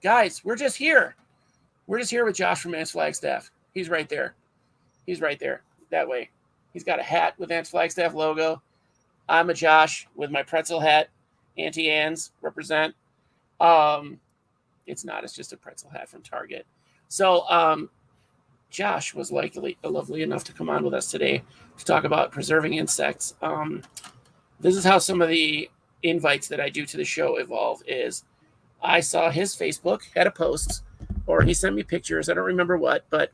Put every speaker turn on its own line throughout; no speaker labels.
Guys, we're just here. We're just here with Josh from Ants Flagstaff. He's right there. He's right there. That way. He's got a hat with Ants Flagstaff logo. I'm a Josh with my pretzel hat. Auntie Anne's represent. Um, it's not. It's just a pretzel hat from Target. So Josh was lovely enough to come on with us today to talk about preserving insects. This is how some of the invites that I do to the show evolve. Is I saw his Facebook had a post, or he sent me pictures. I don't remember what, but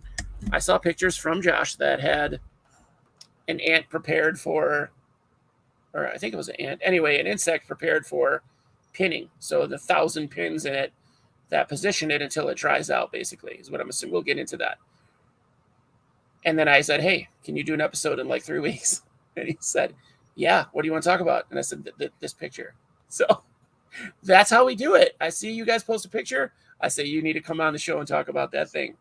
I saw pictures from Josh that had an ant prepared for, or I think it was an ant. Anyway, an insect prepared for pinning. So the 1,000 pins in it that position it until it dries out, basically, is what I'm assuming. We'll get into that. And then I said, hey, can you do an episode in like 3 weeks? And he said, yeah, what do you want to talk about? And I said, this picture. So that's how we do it. I see you guys post a picture. I say, you need to come on the show and talk about that thing.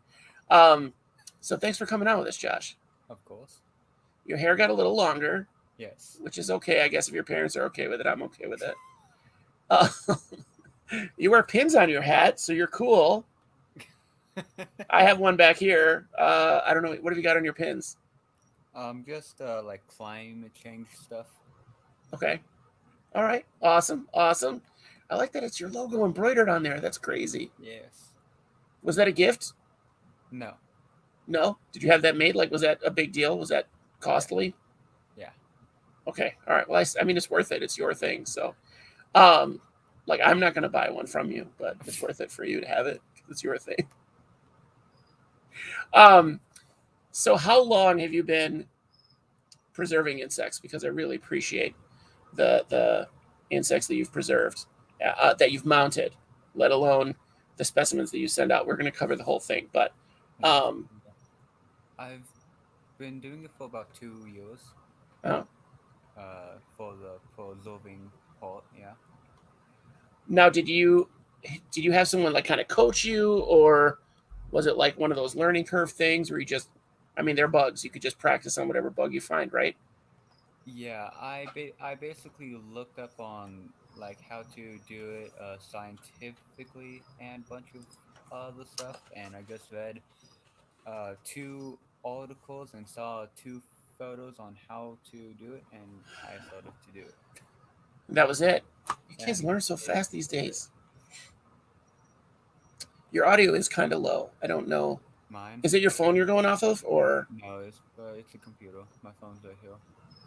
So thanks for coming out with us, Josh.
Of course.
Your hair got a little longer.
Yes.
Which is okay. I guess if your parents are okay with it, I'm okay with it. You wear pins on your hat, so you're cool. I have one back here. I don't know. What have you got on your pins?
Just like climate change stuff.
Okay. All right. Awesome. I like that it's your logo embroidered on there. That's crazy.
Yes.
Was that a gift?
No.
No? Did you have that made? Like, was that a big deal? Was that costly?
Yeah.
Okay. All right. Well, I mean, it's worth it. It's your thing. So, like, I'm not going to buy one from you, but it's worth it for you to have it because it's your thing. So how long have you been preserving insects? Because I really appreciate the insects that you've preserved, that you've mounted, let alone the specimens that you send out. We're going to cover the whole thing, but
I've been doing it for about 2 years.
Oh.
For the preserving part, yeah.
Now, did you have someone like kind of coach you, or was it like one of those learning curve things where you just, I mean, they're bugs. You could just practice on whatever bug you find, right?
Yeah, I basically looked up on like how to do it scientifically and bunch of other stuff, and I just read 2 articles and saw 2 photos on how to do it, and I started to do it.
That was it. You kids
And
learn so fast these days. Your audio is kind of low. I don't know.
mine?
Is it your phone you're going off of, or
No, it's a computer. My phone's right here.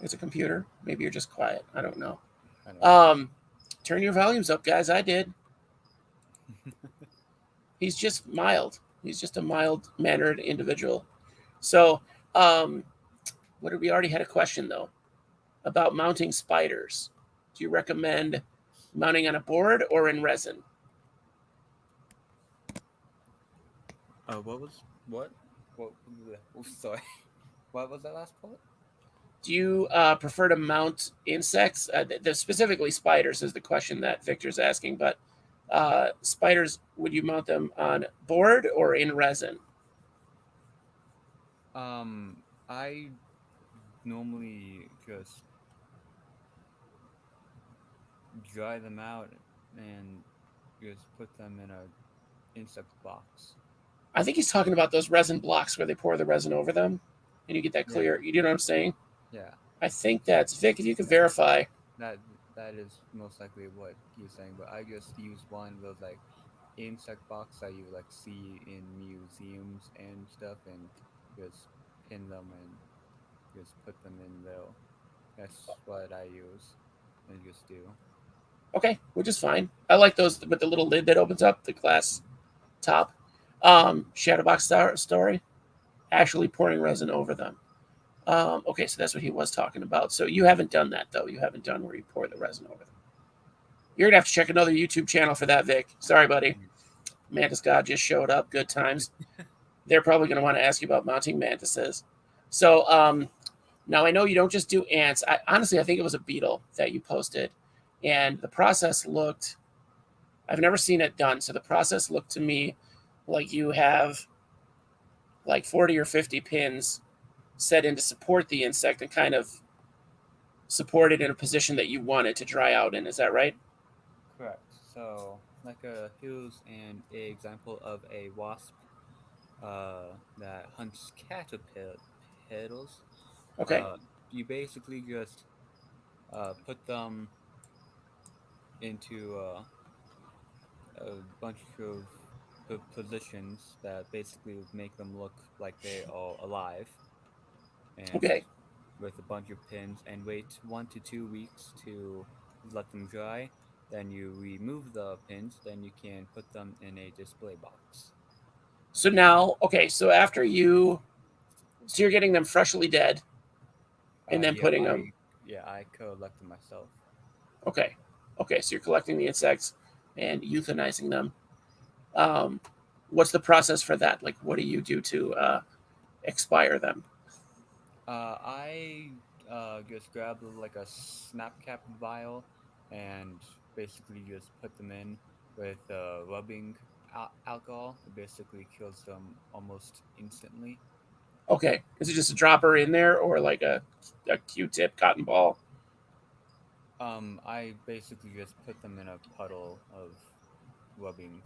it's a computer? Maybe you're just quiet. I don't know.
I don't know.
Turn your volumes up, guys. I did. He's just mild. He's just a mild mannered individual. So, we already had a question though about mounting spiders. Do you recommend mounting on a board or in resin?
What was what? What? Oh, sorry. What was that last part?
Do you prefer to mount insects? Specifically, spiders is the question that Victor's asking. But spiders, would you mount them on board or in resin?
I normally just dry them out and just put them in a insect box.
I think he's talking about those resin blocks where they pour the resin over them, and you get that
Yeah,
clear. You know what I'm saying?
yeah.
I think that's Vic. If you could verify.
That that is most likely what you're saying. But I just use one of those like insect box that you like see in museums and stuff, and just pin them and just put them in there. That's what I use and just do.
Okay, which is fine. I like those with the little lid that opens up, the glass top. Shadowbox story, actually pouring resin over them. Okay, so that's what he was talking about. So you haven't done that though. You haven't done where you pour the resin over them. You're gonna have to check another YouTube channel for that, Vic. Sorry, buddy. Mantis God just showed up. Good times. They're probably gonna want to ask you about mounting mantises. So now I know you don't just do ants. Honestly, I think it was a beetle that you posted, and the process looked. I've never seen it done, so the process looked to me like you have like 40 or 50 pins set in to support the insect and kind of support it in a position that you want it to dry out in. Is that right?
Correct. So here's an example of a wasp that hunts caterpillars.
Okay.
Uh, you basically just put them into a bunch of positions that basically would make them look like they are alive, and
Okay.
with a bunch of pins, and wait 1 to 2 weeks to let them dry. Then you remove the pins. Then you can put them in a display box.
So now, okay, so after you, so you're getting them freshly dead and then
Yeah,
putting them,
I collect them myself.
okay. Okay, so you're collecting the insects and euthanizing them. Um, what's the process for that? Like, what do you do to expire them?
I just grab like a snap cap vial and basically just put them in with rubbing alcohol. It basically kills them almost instantly.
Okay. Is it just a dropper in there or like a Q-tip cotton ball?
I basically just put them in a puddle of rubbing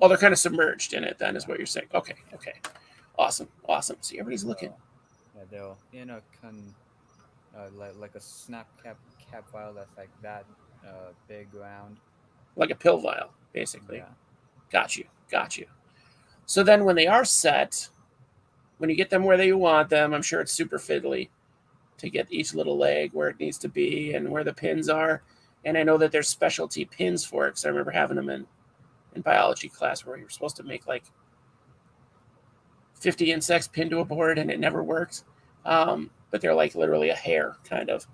Oh,
alcohol.
they're kind of submerged in it then is
Yeah.
what you're saying. Okay. Okay. Awesome. Awesome. See, everybody's looking
So yeah, they're in a like a snap cap vial that's like that big round.
like a pill vial, basically.
Yeah.
Got you. Got you. So then when they are set, when you get them where you want them, I'm sure it's super fiddly to get each little leg where it needs to be and where the pins are. And I know that there's specialty pins for it because I remember having them in biology class where you're supposed to make like 50 insects pinned to a board and it never worked. But they're like literally a hair, kind of.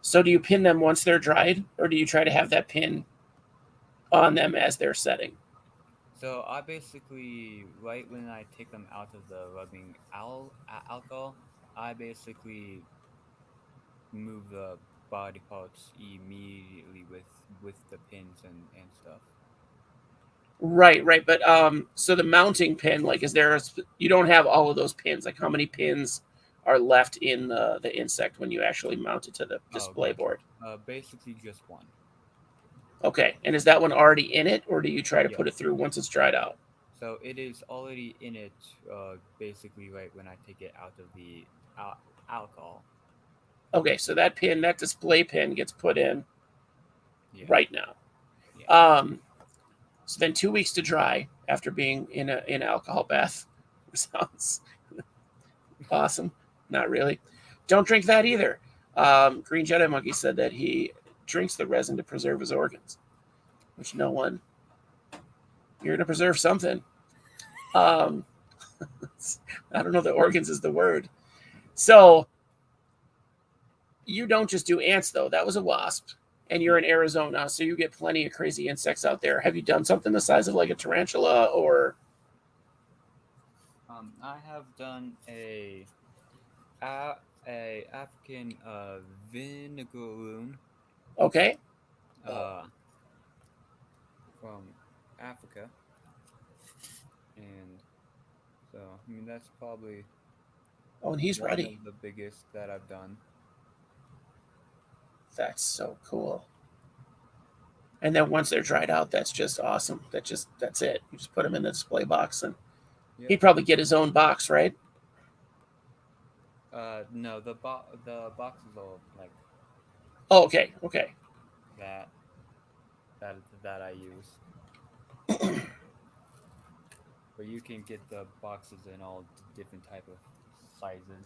So do you pin them once they're dried, or do you try to have that pin on them as they're setting?
So I basically, right when I take them out of the rubbing alcohol, I basically move the body parts immediately with the pins and stuff.
Right, right. But so the mounting pin, like, is there you don't have all of those pins? Like, how many pins are left in the insect when you actually mount it to the
Oh,
display
gotcha.
board?
Basically just one.
Okay, and is that one already in it, or do you try to
Yeah.
put it through once it's dried out?
So it is already in it. Basically right when I take it out of the alcohol.
Okay, so that pin, that display pin, gets put in
Yeah.
right now.
Yeah.
So then 2 weeks to dry after being in an alcohol bath. Sounds awesome. Not really. Don't drink that either. Green Jedi Monkey said that he drinks the resin to preserve his organs, which no one. You're going to preserve something. Um, I don't know. The organs is the word. So you don't just do ants though. That was a wasp, and you're in Arizona, so you get plenty of crazy insects out there. Have you done something the size of like a tarantula or?
I have done a African vinegaroon
Okay.
uh from Africa, and so I mean that's probably
Oh, and he's
one
ready.
of the biggest that I've done.
That's so cool. And then once they're dried out, that's just awesome. That's it. You just put them in the display box, and
Yeah.
he'd probably get his own box, right?
No, the boxes are like
Oh, okay, okay.
that that I use, but you can get the boxes in all different type of sizes.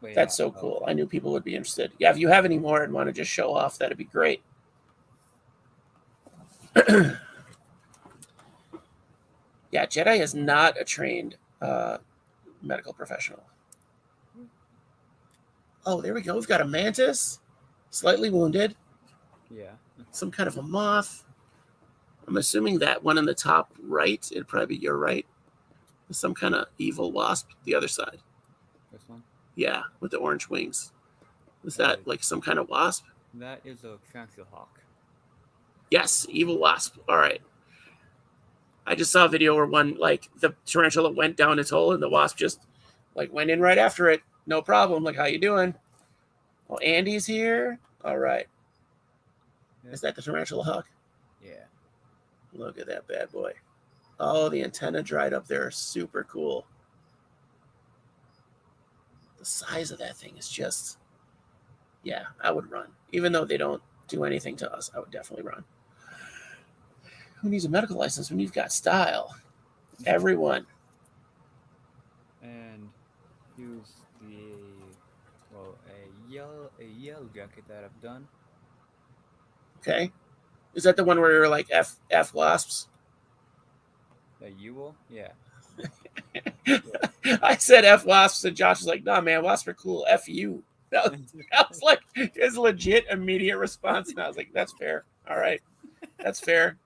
But yeah,
That's so cool. I knew people would be interested. Yeah, if you have any more and want to just show off, that'd be great. Yeah, Jedi is not a trained medical professional. Oh, there we go. We've got a mantis, slightly wounded,
yeah.
some kind of a moth. I'm assuming that one in the top right, it'd probably be your right, some kind of evil wasp. The other side,
This one.
yeah, with the orange wings. Is
Uh,
that like some kind of wasp?
that is a tranquil hawk.
Yes, evil wasp. All right. I just saw a video where one like the tarantula went down its hole and the wasp just like went in right after it. No problem. Like, how you doing? Well, Andy's here. All right.
Yeah.
Is that the tarantula hawk?
Yeah.
Look at that bad boy. Oh, the antenna dried up there. Super cool. The size of that thing is just, yeah, I would run. Even though they don't do anything to us, I would definitely run. Who needs a medical license when you've got style? Everyone.
And here's the a yellow jacket that I've done.
Okay. Is that the one where you're like F wasps?
That you will, yeah.
I said F wasps, and Josh was like, "Nah, man, wasps are cool. F you." That was like his legit immediate response, and I was like, "That's fair. All right, that's fair.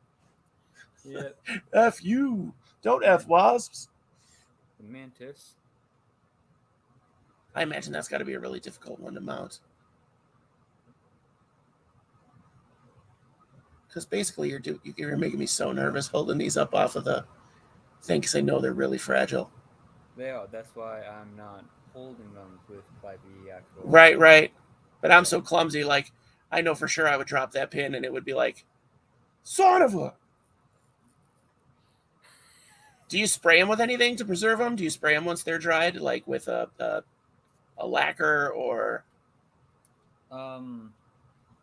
Yeah.
F you. Don't F wasps."
The mantis.
I imagine that's got to be a really difficult one to mount. Because basically, you're making me so nervous holding these up off of the thing because I know they're really fragile.
They are. That's why I'm not holding them with by the actual.
Right, right. But I'm
Yeah.
so clumsy. Like, I know for sure I would drop that pin and it would be like, son of a. Do you spray them with anything to preserve them? Do you spray them once they're dried, like with a lacquer or?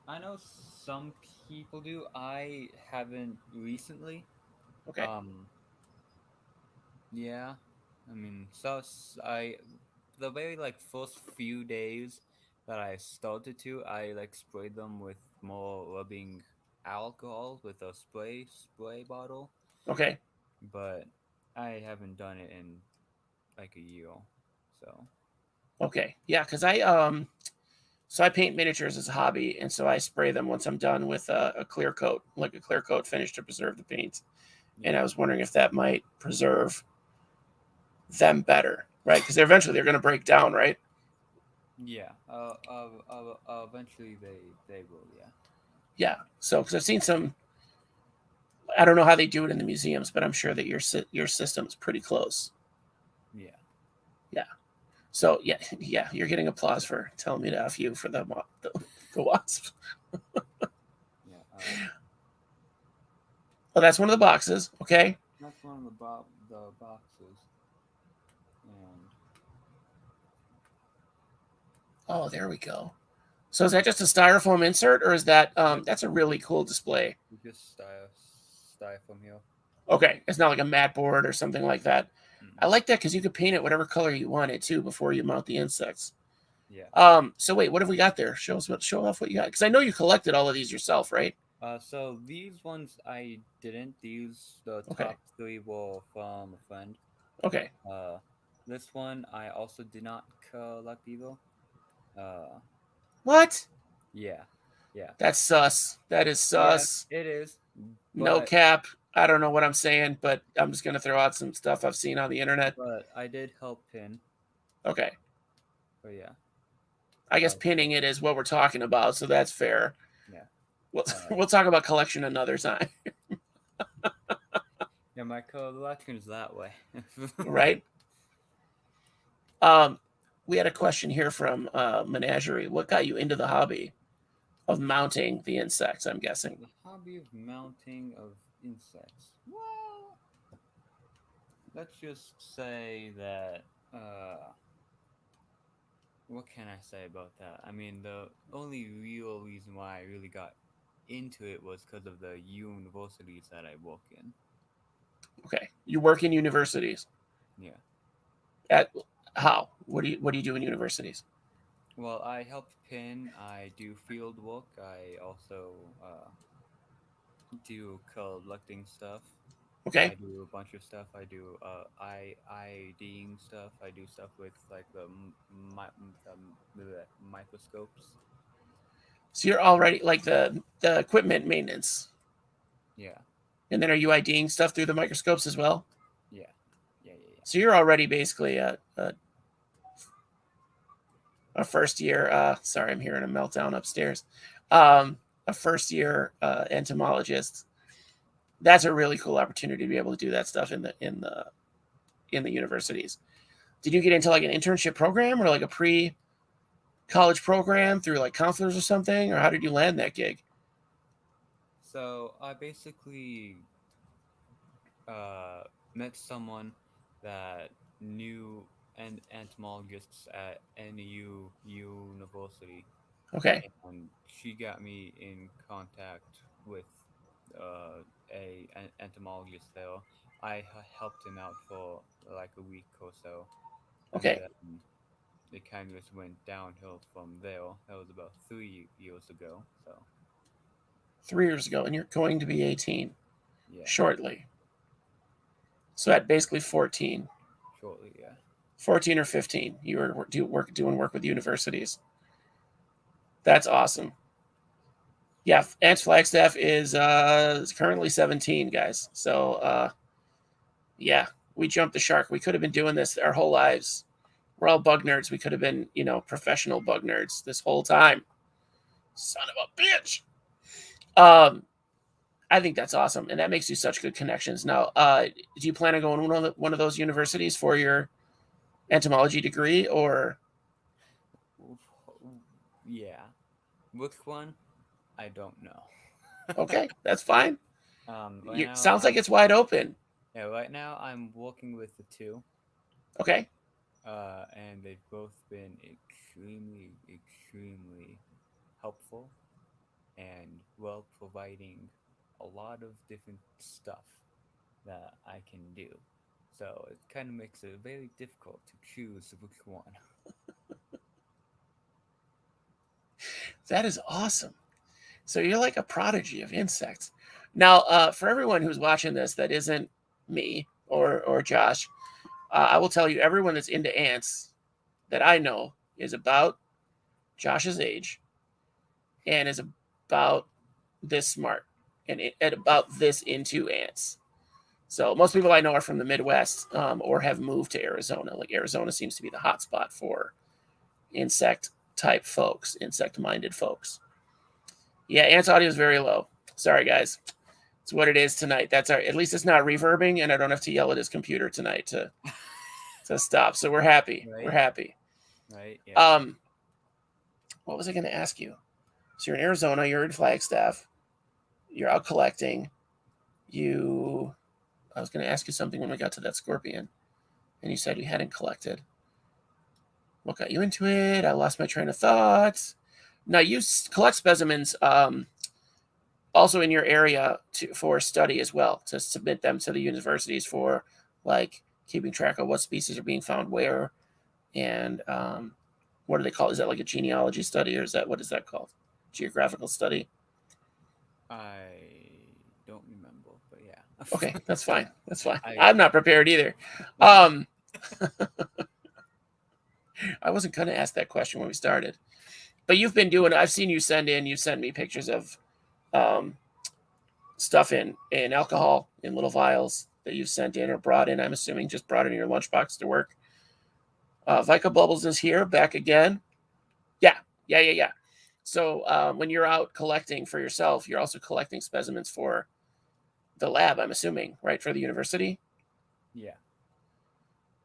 I know some people do. I haven't recently.
Okay,
Um, yeah. I mean, so I the very like first few days that I started to, I like sprayed them with more rubbing alcohol with a spray bottle,
okay,
but I haven't done it in like a year. So
okay. Yeah, because so I paint miniatures as a hobby, and so I spray them once I'm done with a clear coat, like a clear coat finish to preserve the paint. And
yeah,
I was wondering if that might preserve them better, right? Because eventually they're going to break down, right?
yeah. Eventually they will. Yeah,
Yeah. So because I've seen some, I don't know how they do it in the museums, but I'm sure that your system is pretty close.
yeah,
Yeah. So yeah, yeah, you're getting applause for telling me to f you for the wasp.
yeah.
Oh, that's one of the boxes. Okay.
That's one of the boxes, and
Oh, there we go. So is that just a styrofoam insert, or is that that's a really cool display?
we just style from here.
Okay, it's not like a mat board or something like that. I
Mm.
like that because you could paint it whatever color you want it to before you mount the insects.
Yeah.
So wait, what have we got there? Show off what you got, because I know you collected all of these yourself, right?
So these ones I didn't. These the
Okay,
top three were from a friend.
okay.
Uh, this one I also did not collect either. Uh,
What?
yeah, yeah,
That's sus. That is
yeah.
sus.
It is,
No
but
cap. I don't know what I'm saying, but I'm just gonna throw out some stuff I've seen on the internet.
I did help pin.
Okay,
But yeah,
I guess
uh,
pinning it is what we're talking about, so that's fair.
yeah,
We'll
uh,
we'll talk about collection another time,
yeah. My collection is that way.
right? Um, we had a question here from Menagerie. What got you into the hobby of mounting the insects? I'm guessing.
The hobby of mounting of insects. Well, let's just say that. What can I say about that? I mean, the only real reason why I really got into it was because of the universities that I work in.
Okay, you work in universities.
Yeah.
At how? What do you do in universities?
Well, I help pin. I do field work. I also do collecting stuff. I
Okay,
do a bunch of stuff. I do IDing stuff. I do stuff with like the microscopes.
so you're already like the equipment maintenance,
Yeah,
and then are you IDing stuff through the microscopes as well?
yeah, yeah, yeah, yeah.
So you're already basically a first year. Sorry, I'm hearing a meltdown upstairs. A first year entomologist. That's a really cool opportunity to be able to do that stuff in the universities. Did you get into like an internship program or like a pre college program through like counselors or something, or how did you land that gig?
So I basically met someone that knew entomologists at NU University,
Okay.
and she got me in contact with an entomologist there. Helped him out for like a week or so, and
Okay.
then it kind of just went downhill from there. That was about 3 years ago. So
3 years ago, and you're going to be 18
yeah,
shortly. So at basically 14,
shortly, yeah.
14 or 15, you were doing work with universities. That's awesome. Yeah, Ants Flagstaff is currently 17, guys. So yeah, we jumped the shark. We could have been doing this our whole lives. We're all bug nerds. We could have been, professional bug nerds this whole time. Son of a bitch. Um, I think that's awesome, and that makes you such good connections. Now, do you plan on going to one of those universities for your entomology degree, or
Oof, yeah. Which one? I don't know.
okay, that's fine.
Right now
Sounds like
I'm
it's wide open.
yeah. Right now I'm working with the two,
Okay,
and they've both been extremely helpful and well providing a lot of different stuff that I can do. So it kind of makes it very difficult to choose which one.
that is awesome. So you're like a prodigy of insects. Now, for everyone who's watching this that isn't me or Josh, I will tell you everyone that's into ants that I know is about Josh's age and is about this smart and about this into ants. So most people I know are from the Midwest or have moved to Arizona. Like Arizona seems to be the hotspot for insect type folks, insect minded folks. Yeah, ants audio is very low. Sorry guys, it's what it is tonight. That's our. At least it's not reverbing, and I don't have to yell at his computer tonight to stop. So we're happy. We're
Right?
happy.
Right? Yeah.
Um, what was I going to ask you? So you're in Arizona. You're in Flagstaff. You're out collecting. You. I was going to ask you something when we got to that scorpion, and you said you hadn't collected. What got you into it? I lost my train of thought. Now you collect specimens also in your area for study as well, to submit them to the universities for like keeping track of what species are being found where, and what do they call it? Is that like a genealogy study, or is that, what is that called? Geographical study?
I don't remember, but yeah.
Okay, that's fine. That's fine.
I
I'm not prepared either. Um, I wasn't going to ask that question when we started, but you've been doing. I've seen you sent me pictures of um, stuff in alcohol in little vials that you've sent in or brought in. I'm assuming just brought in your lunchbox to work. Vika Bubbles is here, back again. Yeah, yeah. So when you're out collecting for yourself, you're also collecting specimens for the lab, I'm assuming, right? For the university,
yeah.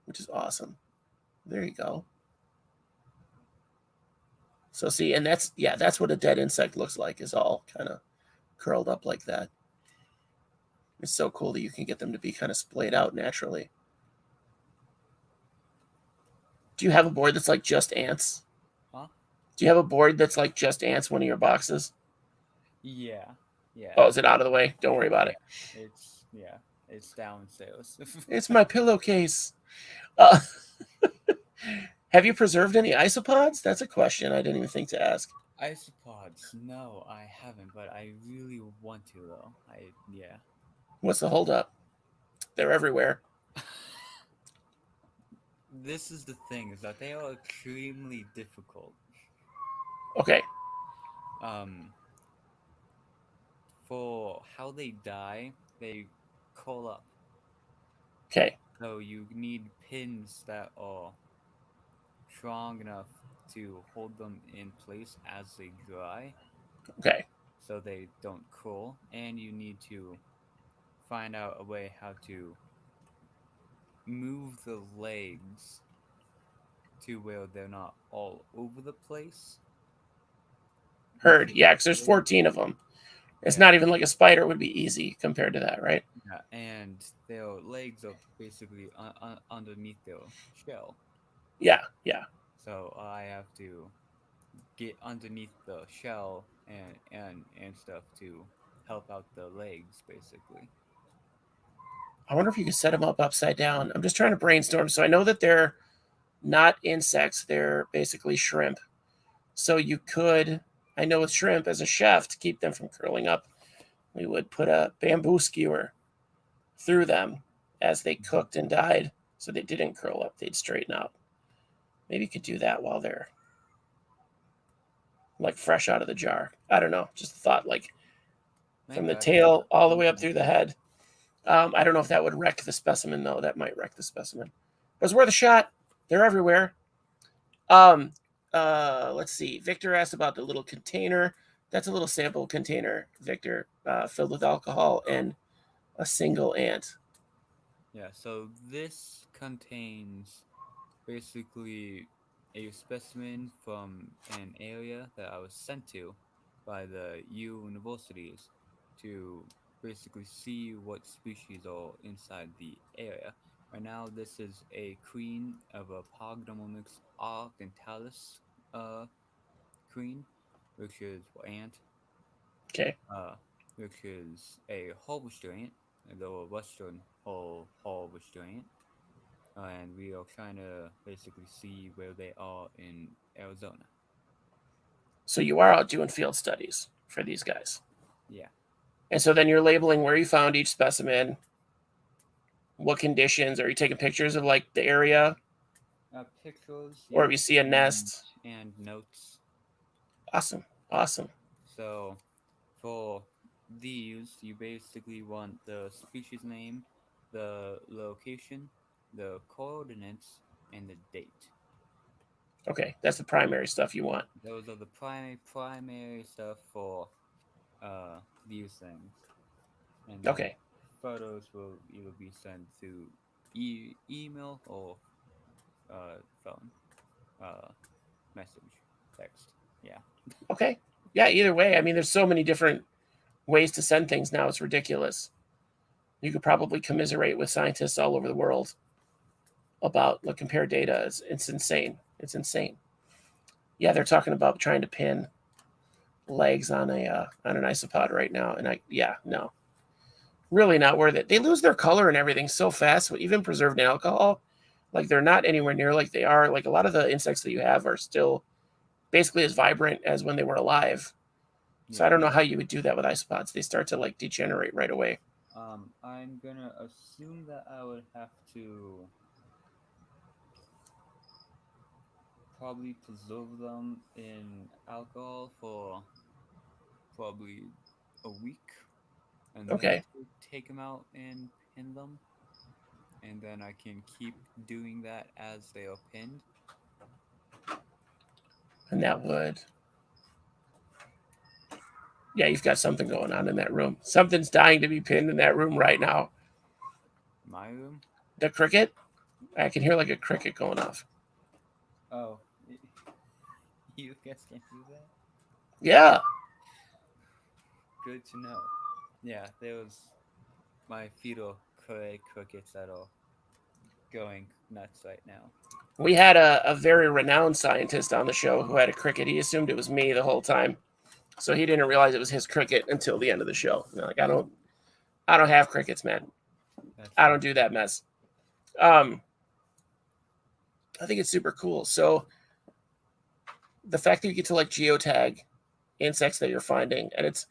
which is awesome. There you go. So see, and that's what a dead insect looks like, is all kind of curled up like that. It's so cool that you can get them to be kind of splayed out naturally. Do you have a board that's like just ants?
Huh?
Do you have a board that's like just ants, one of your boxes?
Yeah. Yeah.
Oh, is it out of the way? Don't worry about
Yeah.
it.
Yeah. It's downstairs.
It's my pillowcase. Uh, have you preserved any isopods? That's a question I didn't even think to ask.
Isopods. No, I haven't, but I really want to though. Yeah.
What's the holdup? They're everywhere.
This is the thing is that they are extremely difficult.
Okay.
Um, for how they die, they curl up.
Okay.
So you need pins that are strong enough to hold them in place as they dry,
Okay.
so they don't curl, and you need to find out a way how to move the legs to where they're not all over the place.
Heard.
Which is
Yeah, because there's
very
14 of them, It's
Yeah,
not even like a spider would be easy compared to that, right?
yeah, and their legs are basically underneath their shell.
Yeah, yeah.
So I have to get underneath the shell and stuff to help out the legs, basically.
I wonder if you could set them up upside down. I'm just trying to brainstorm. So I know that they're not insects, they're basically shrimp. So you could, I know with shrimp as a chef, to keep them from curling up, we would put a bamboo skewer through them as they
Mhm.
cooked and died so they didn't curl up, they'd straighten out. Maybe you could do that while they're like fresh out of the jar. I don't know, just a thought, like from
Maybe
the
I can
tail all the
look
way up
into
through the
that.
head. I don't know if that would wreck the specimen though. That might wreck the specimen. But it's worth a shot. They're everywhere. Um, let's see. Victor asked about the little container. That's a little sample container, Victor, filled with alcohol and a single ant.
Yeah, so this contains basically a specimen from an area that I was sent to by the universities to basically see what species are inside the area. Right now, this is a queen of a Pogdomomix argentalis queen, which is ant,
Okay.
uh, which is a harvester ant, the western harvester ant, and we are trying to basically see where they are in Arizona.
So you are out doing field studies for these guys.
Yeah.
And so then you're labeling where you found each specimen, what conditions, are you taking pictures of like the area,
Pictures,
or if
yeah,
you see a nest.
and notes.
Awesome. Awesome.
So for these, you basically want the species name, the location, the coordinates, and the date.
Okay. That's the primary stuff you want.
Those are the primary stuff for these things, and then
Okay.
photos will either be sent through email or phone, uh, message, text. Yeah.
Okay. Yeah, either way. I mean, there's so many different ways to send things now. It's ridiculous. You could probably commiserate with scientists all over the world about the compare data. It's insane. It's insane. Yeah, they're talking about trying to pin legs on an isopod right now, and no, really not worth it. They lose their color and everything so fast. Even preserved in alcohol, like they're not anywhere near like they are. Like a lot of the insects that you have are still basically as vibrant as when they were alive. So I
Yeah.
don't know how you would do that with isopods. They start to like degenerate right away.
I'm gonna assume that I would have to probably preserve them in alcohol for probably a week, and then
Okay,
take them out and pin them, and then I can keep doing that as they are pinned.
and that would, yeah, you've got something going on in that room. Something's dying to be pinned in that room right now.
My room.
The cricket, I can hear like a cricket going off.
Oh, you guys can do that.
Yeah.
Good to know. Yeah, there was my fetal crickets that are going nuts right now.
We had a very renowned scientist on the show who had a cricket. He assumed it was me the whole time. So he didn't realize it was his cricket until the end of the show. Like, I don't have crickets, man.
That's
I
fine.
don't do that mess. Um, I think it's super cool. So the fact that you get to like geotag insects that you're finding, and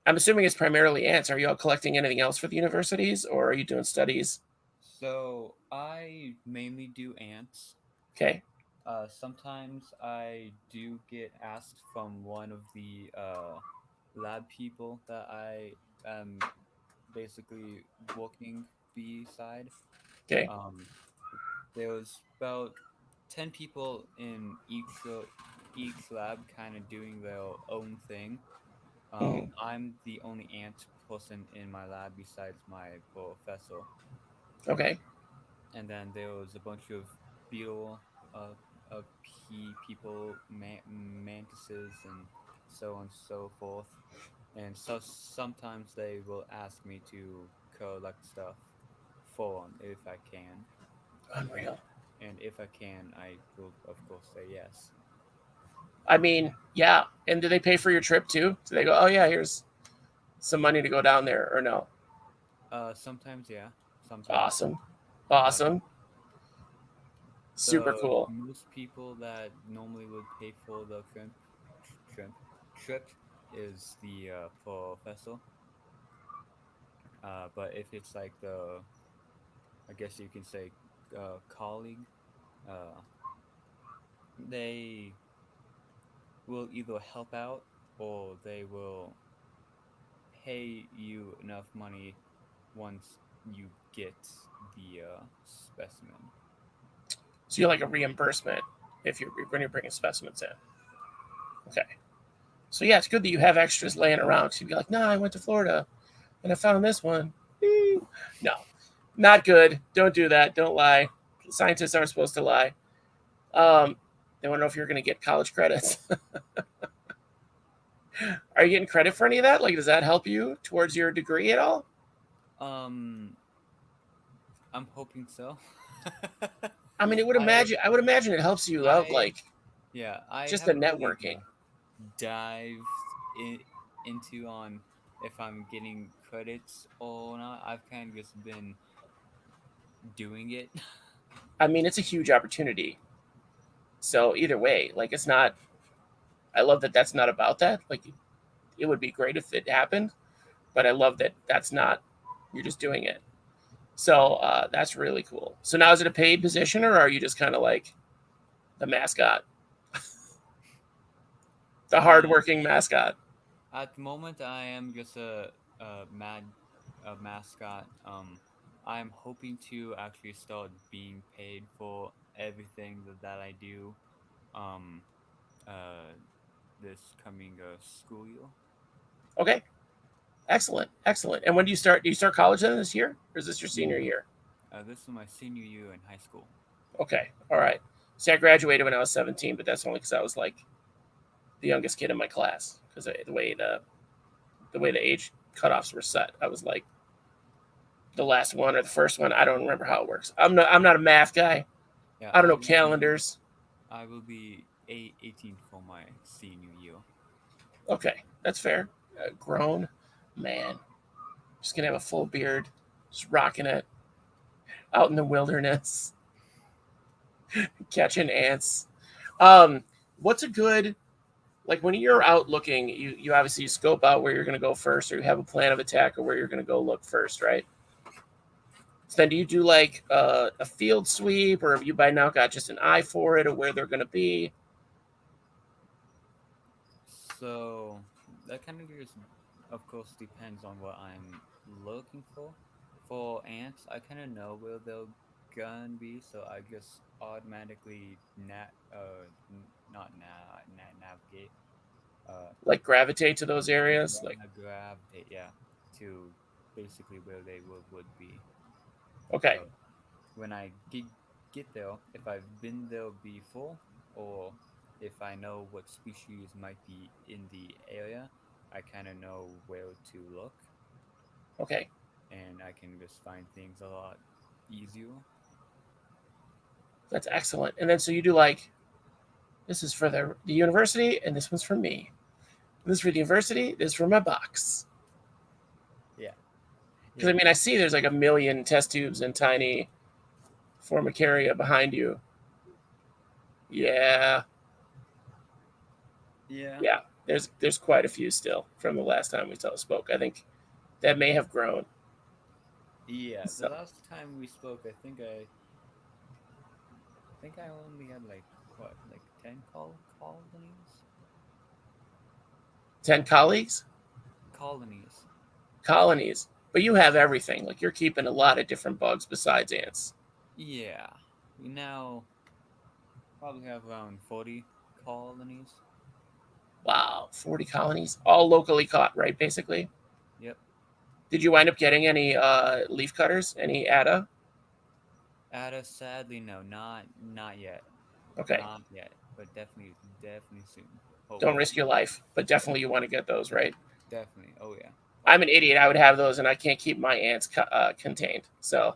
I'm assuming it's primarily ants. Are you all collecting anything else for the universities, or are you doing studies?
So I mainly do ants.
Okay.
Sometimes I do get asked from one of the lab people that I am basically working beside.
Okay.
Um, there was about 10 people in each lab, kind of doing their own thing.
Mhm.
I'm the only ant person in my lab besides my professor,
Okay.
and then there was a bunch of beetle, people, mantises, and so on and so forth. And so sometimes they will ask me to collect stuff for them if I can.
Unreal.
And if I can, I will of course say yes.
I mean, yeah. And do they pay for your trip too? Do they go, oh yeah, here's some money to go down there, or no?
Sometimes yeah, sometimes.
Awesome.
Uh,
Awesome. Super
the
cool.
most people that normally would pay for the trip trip is the professor. But if it's like the, I guess you can say, colleague, uh, they will either help out or they will pay you enough money once you get the specimen.
So you're like a reimbursement if you're when you're bringing specimens in. Okay. So yeah, it's good that you have extras laying around. So you'd be like, nah, I went to Florida and I found this one. No, not good. Don't do that. Don't lie. Scientists aren't supposed to lie. Um, they want to know if you're going to get college credits. Are you getting credit for any of that? Like, does that help you towards your degree at all?
Um, I'm hoping so.
I mean,
I
I would imagine it helps you out,
I
like
yeah, I
just the
haven't really
networking.
dived into on if I'm getting credits or not. I've kind of just been doing it.
I mean, it's a huge opportunity. So either way, like, it's not. I love that that's not about that. Like, it would be great if it happened, but I love that that's not. You're just doing it. So that's really cool. So now is it a paid position, or are you just kind of like the mascot, the
Um,
hardworking mascot?
at the moment, I am just a mad a mascot. I'm hoping to actually start being paid for everything that I do. Um, uh, this coming school year.
Okay, excellent, excellent. And when do you start? Do you start college then this year, or is this your senior
Yeah.
year?
This is my senior year in high school.
Okay, all right. See, I graduated when I was 17, but that's only because I was like the youngest kid in my class because the way the age cutoffs were set. I was like the last one or the first one. I don't remember how it works. I'm not a math guy.
Yeah,
I don't know calendars.
I will be 18 for my senior year.
Okay, that's fair. Grown man, just gonna have a full beard, just rocking it out in the wilderness, catching ants. Um, what's a good like when you're out looking? You obviously scope out where you're gonna go first, or you have a plan of attack, or where you're gonna go look first, right? So then, do you do like a field sweep, or have you by now got just an eye for it, or where they're gonna be?
So that kind of just, of course, depends on what I'm looking for. For ants, I kind of know where they'll gonna be, so I just automatically not navigate, uh,
Like gravitate to those areas? Like,
gravitate, yeah, to basically where they would be.
okay,
So when I get there, if I've been there before, or if I know what species might be in the area, I kind of know where to look,
okay,
and I can just find things a lot easier.
that's excellent. And then so you do like this is for the university, and this one's for me. This is for the university. This is for my box.
Yeah,
Because I
yeah,
mean, I see there's like a million test tubes and tiny formicaria behind you. Yeah,
yeah,
yeah. There's quite a few still from the last time we spoke. I think that may have grown.
yeah. The
So
last time we spoke, I think I only had like what, like 10 colonies,
10 colleagues,
colonies.
colonies. But you have everything. Like you're keeping a lot of different bugs besides ants.
Yeah, we now probably have around 40 colonies.
Wow, 40 colonies, all locally caught, right? Basically.
Yep.
Did you wind up getting any leaf cutters? Any ADA?
Ada, sadly, no, not yet,
Okay.
not yet, but definitely soon.
Don't
Hopefully,
risk your life, but definitely you want to get those, right?
Definitely. Oh yeah.
I'm an idiot. I would have those, and I can't keep my ants contained. So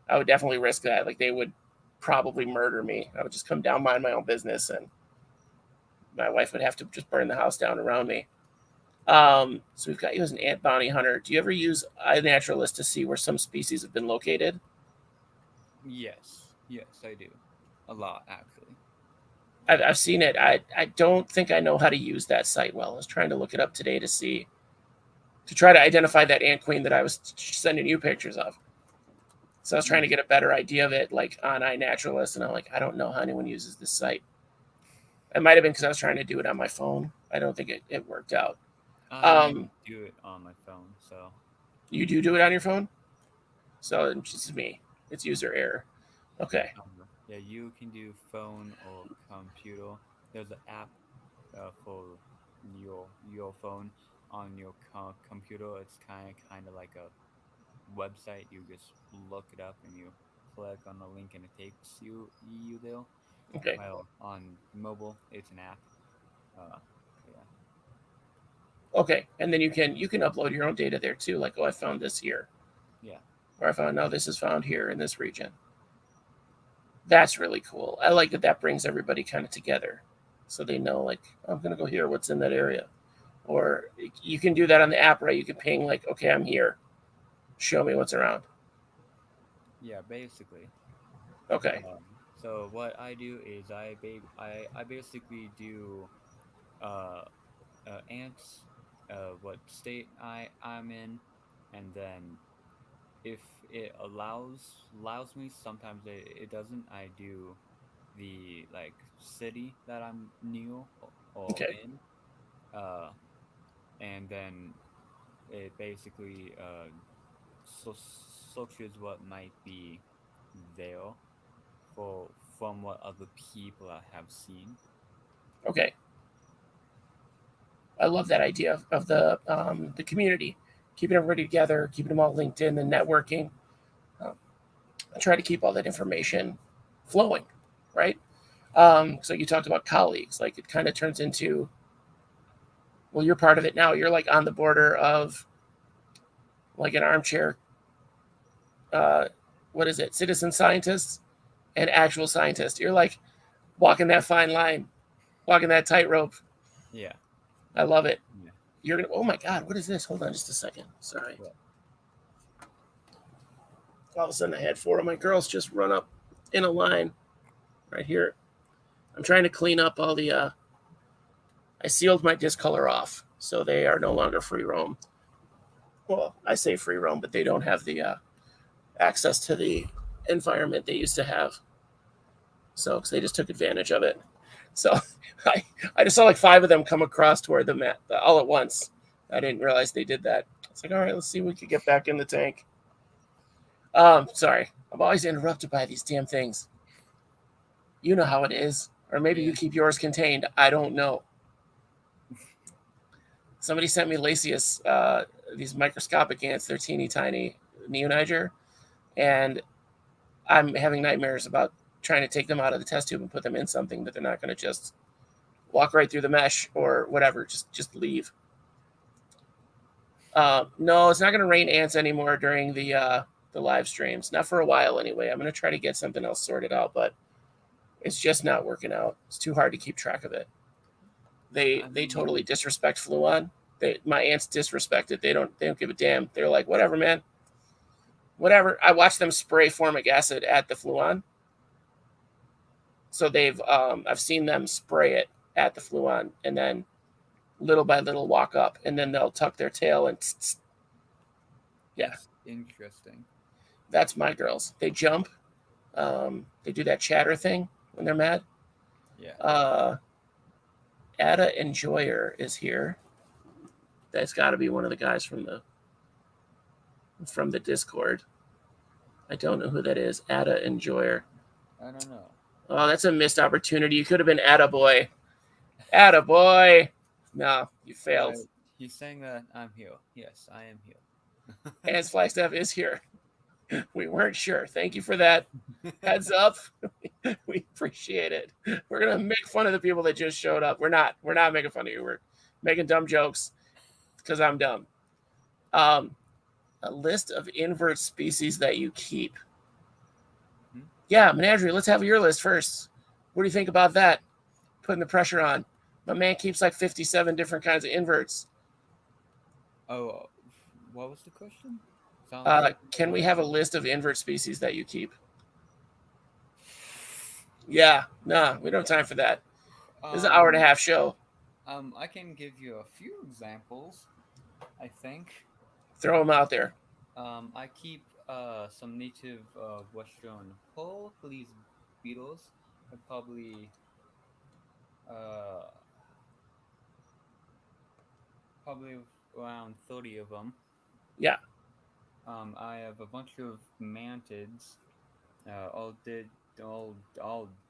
I would definitely risk that. Like they would probably murder me. I would just come down, mind my own business, and my wife would have to just burn the house down around me. So we've got you as an ant bounty hunter. Do you ever use iNaturalist to see where some species have been located?
Yes. Yes, I do. A lot actually.
I've seen it. I don't think I know how to use that site well. I was trying to look it up today to try to identify that ant queen that I was sending you pictures of. So I was trying to get a better idea of it, like on iNaturalist, and I'm like, I don't know how anyone uses this site. It might have been because I was trying to do it on my phone. I don't think it worked out.
I mainly
Um,
do it on my phone, so
you do it on your phone, so it's just me. It's user error. Okay.
yeah, you can do phone or computer. There's an app for your phone on your computer. It's kind of like a website. You just look it up and you click on the link and it takes you there.
Okay.
While on mobile, it's an app. Uh, yeah,
Okay. And then you can upload your own data there too. Like, oh, I found this here,
yeah.
or I found no, this is found here in this region. That's really cool. I like that. That brings everybody kind of together, so they know like I'm gonna go here. What's in that area? Or you can do that on the app, right? You can ping like, okay, I'm here. Show me what's around.
Yeah, basically.
Okay.
So what I do is I basically do uh, ants, what state I'm in, and then if it allows me, sometimes it doesn't. I do the like city that I'm near or
Okay.
in, uh, and then it basically so searches what might be there for from what other people I have seen.
Okay. I love that idea of the community, keeping everybody together, keeping them all linked in, the networking. Um, I try to keep all that information flowing, right? So you talked about colleagues, like it kind of turns into, well, you're part of it now. You're like on the border of like an armchair, uh, what is it, citizen scientist and actual scientist. You're like walking that fine line, walking that tightrope.
Yeah,
I love it.
yeah,
You're gonna, oh my God, what is this? Hold on just a second. Sorry.
yeah.
All of a sudden I had four of my girls just run up in a line right here. I'm trying to clean up all the, I sealed my discolor off, so they are no longer free roam. Well, I say free roam, but they don't have the access to the environment they used to have. So, because they just took advantage of it. So, I just saw like five of them come across toward the mat all at once. I didn't realize they did that. It's like, all right, let's see if we could get back in the tank. Sorry, I'm always interrupted by these damn things. You know how it is, or maybe you
Yeah.
keep yours contained. I don't know. Somebody sent me Lasius, these microscopic ants. They're teeny tiny neoniger, and I'm having nightmares about trying to take them out of the test tube and put them in something that they're not going to just walk right through the mesh or whatever. Just leave. No, it's not going to rain ants anymore during the live streams. Not for a while anyway. I'm going to try to get something else sorted out, but it's just not working out. It's too hard to keep track of it. They
I
they
mean,
totally disrespect Fluon. My ants disrespect it. They don't give a damn. They're like, whatever, man. Whatever. I watched them spray formic acid at the Fluon. So I've seen them spray it at the Fluon and then little by little walk up and then they'll tuck their tail and yeah,
that's interesting.
that's my girls. They jump. They do that chatter thing when they're mad.
Yeah.
Uh, Ada Enjoyer is here. That's got to be one of the guys from the Discord. I don't know who that is. Ada Enjoyer.
I don't know.
Oh, that's a missed opportunity. You could have been Attaboy. Attaboy. No, you failed.
He's saying that I'm here. Yes, I am here.
Ants Flagstaff is here. We weren't sure. Thank you for that heads up. We appreciate it. We're gonna make fun of the people that just showed up. We're not. We're not making fun of you. We're making dumb jokes. because I'm dumb. A list of invert species that you keep. Yeah, Menagerie, let's have your list first. What do you think about that? Putting the pressure on. My man keeps like 57 different kinds of inverts.
Oh, what was the question? Sounds like
Can we have a list of invert species that you keep? Yeah, nah, we don't have time for that. This is an hour and a half show.
I can give you a few examples, I think.
Throw them out there.
I keep some native Western police beetles. I uh, probably around 30 of them.
Yeah.
I have a bunch of mantids, all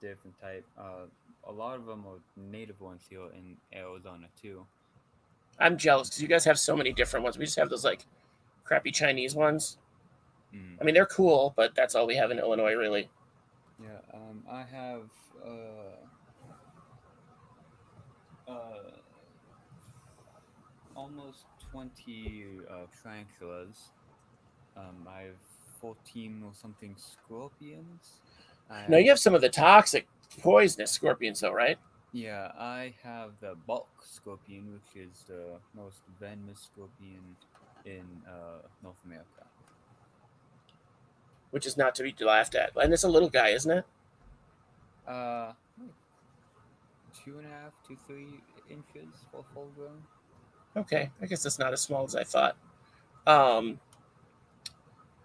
different type. A lot of them are native ones here in Arizona too.
I'm jealous because you guys have so many different ones. We just have those like crappy Chinese ones. I mean, they're cool, but that's all we have in Illinois, really.
Yeah. I have almost 20 tarantulas. I have 14 or something scorpions.
No, you have some of the toxic, poisonous scorpions, though, right?
Yeah, I have the bulk scorpion, which is the most venomous scorpion in North America.
Which is not to be laughed at. And it's a little guy, isn't it?
Like 2.5 to 3 inches for full grown.
Okay, I guess that's not as small as I thought.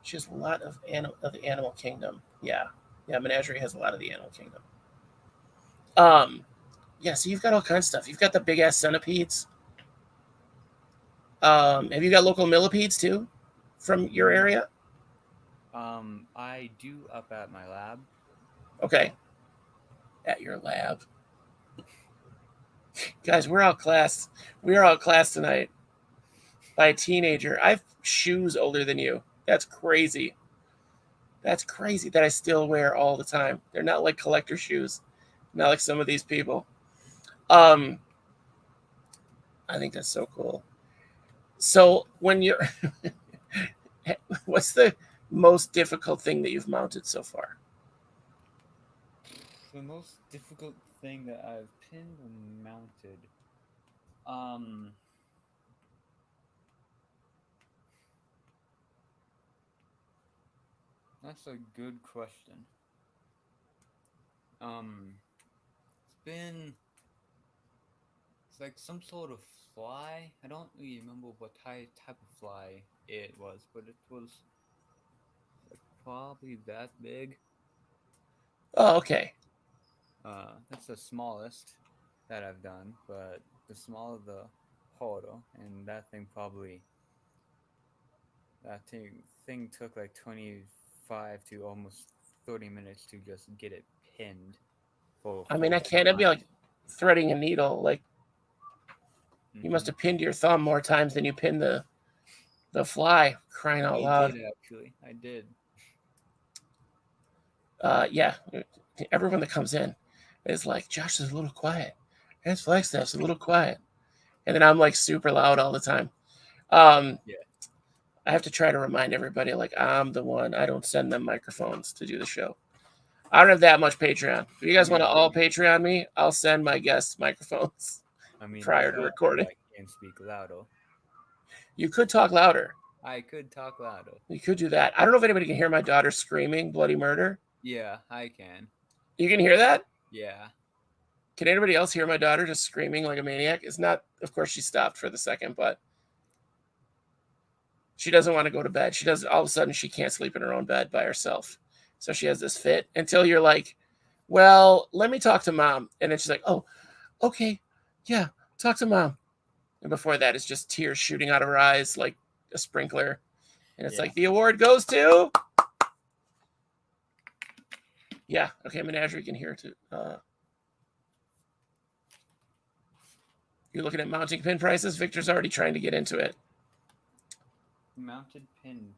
She has a lot of the animal kingdom. Yeah, Menagerie has a lot of the animal kingdom. Yeah, so you've got all kinds of stuff. You've got the big ass centipedes. Have you got local millipedes too, from your area?
I do up at my lab.
Okay. At your lab. Guys, we're outclassed. We are outclassed tonight by a teenager. I have shoes older than you. That's crazy. That's crazy that I still wear all the time. They're not like collector shoes. Not like some of these people. I think that's so cool. So when you're what's the most difficult thing that you've mounted so far?
The most difficult thing that I've pinned and mounted. That's a good question. It's like some sort of fly. I don't really remember what type of fly it was, but it was like probably that big.
Oh, okay.
That's the smallest that I've done, but the smaller the harder, and that thing took like 25 to almost 30 minutes to just get it pinned.
I mean, I can't. It'd be like threading a needle. Like you must have pinned your thumb more times than you pinned the fly. Crying out loud!
I did actually. I did.
Yeah. Everyone that comes in is like, Josh is a little quiet. Ants Flagstaff's a little quiet, and then I'm like super loud all the time.
Yeah.
I have to try to remind everybody, like, I'm the one. I don't send them microphones to do the show. I don't have that much Patreon. If you guys want to all Patreon me, I'll send my guests microphones prior to recording.
I can speak louder.
You could talk louder.
I could talk louder.
You could do that. I don't know if anybody can hear my daughter screaming bloody murder.
Yeah, I can.
You can hear that?
Yeah.
Can anybody else hear my daughter just screaming like a maniac? It's not, of course, she stopped for the second, but she doesn't want to go to bed. She does. All of a sudden, she can't sleep in her own bed by herself. So she has this fit until you're like, well, let me talk to mom. And then she's like, oh, okay. Yeah, talk to mom. And before that, it's just tears shooting out of her eyes like a sprinkler. And it's like, the award goes to... Yeah, okay, Menagerie can hear it too. You're looking at mounting pin prices? Victor's already trying to get into it.
Mounted pin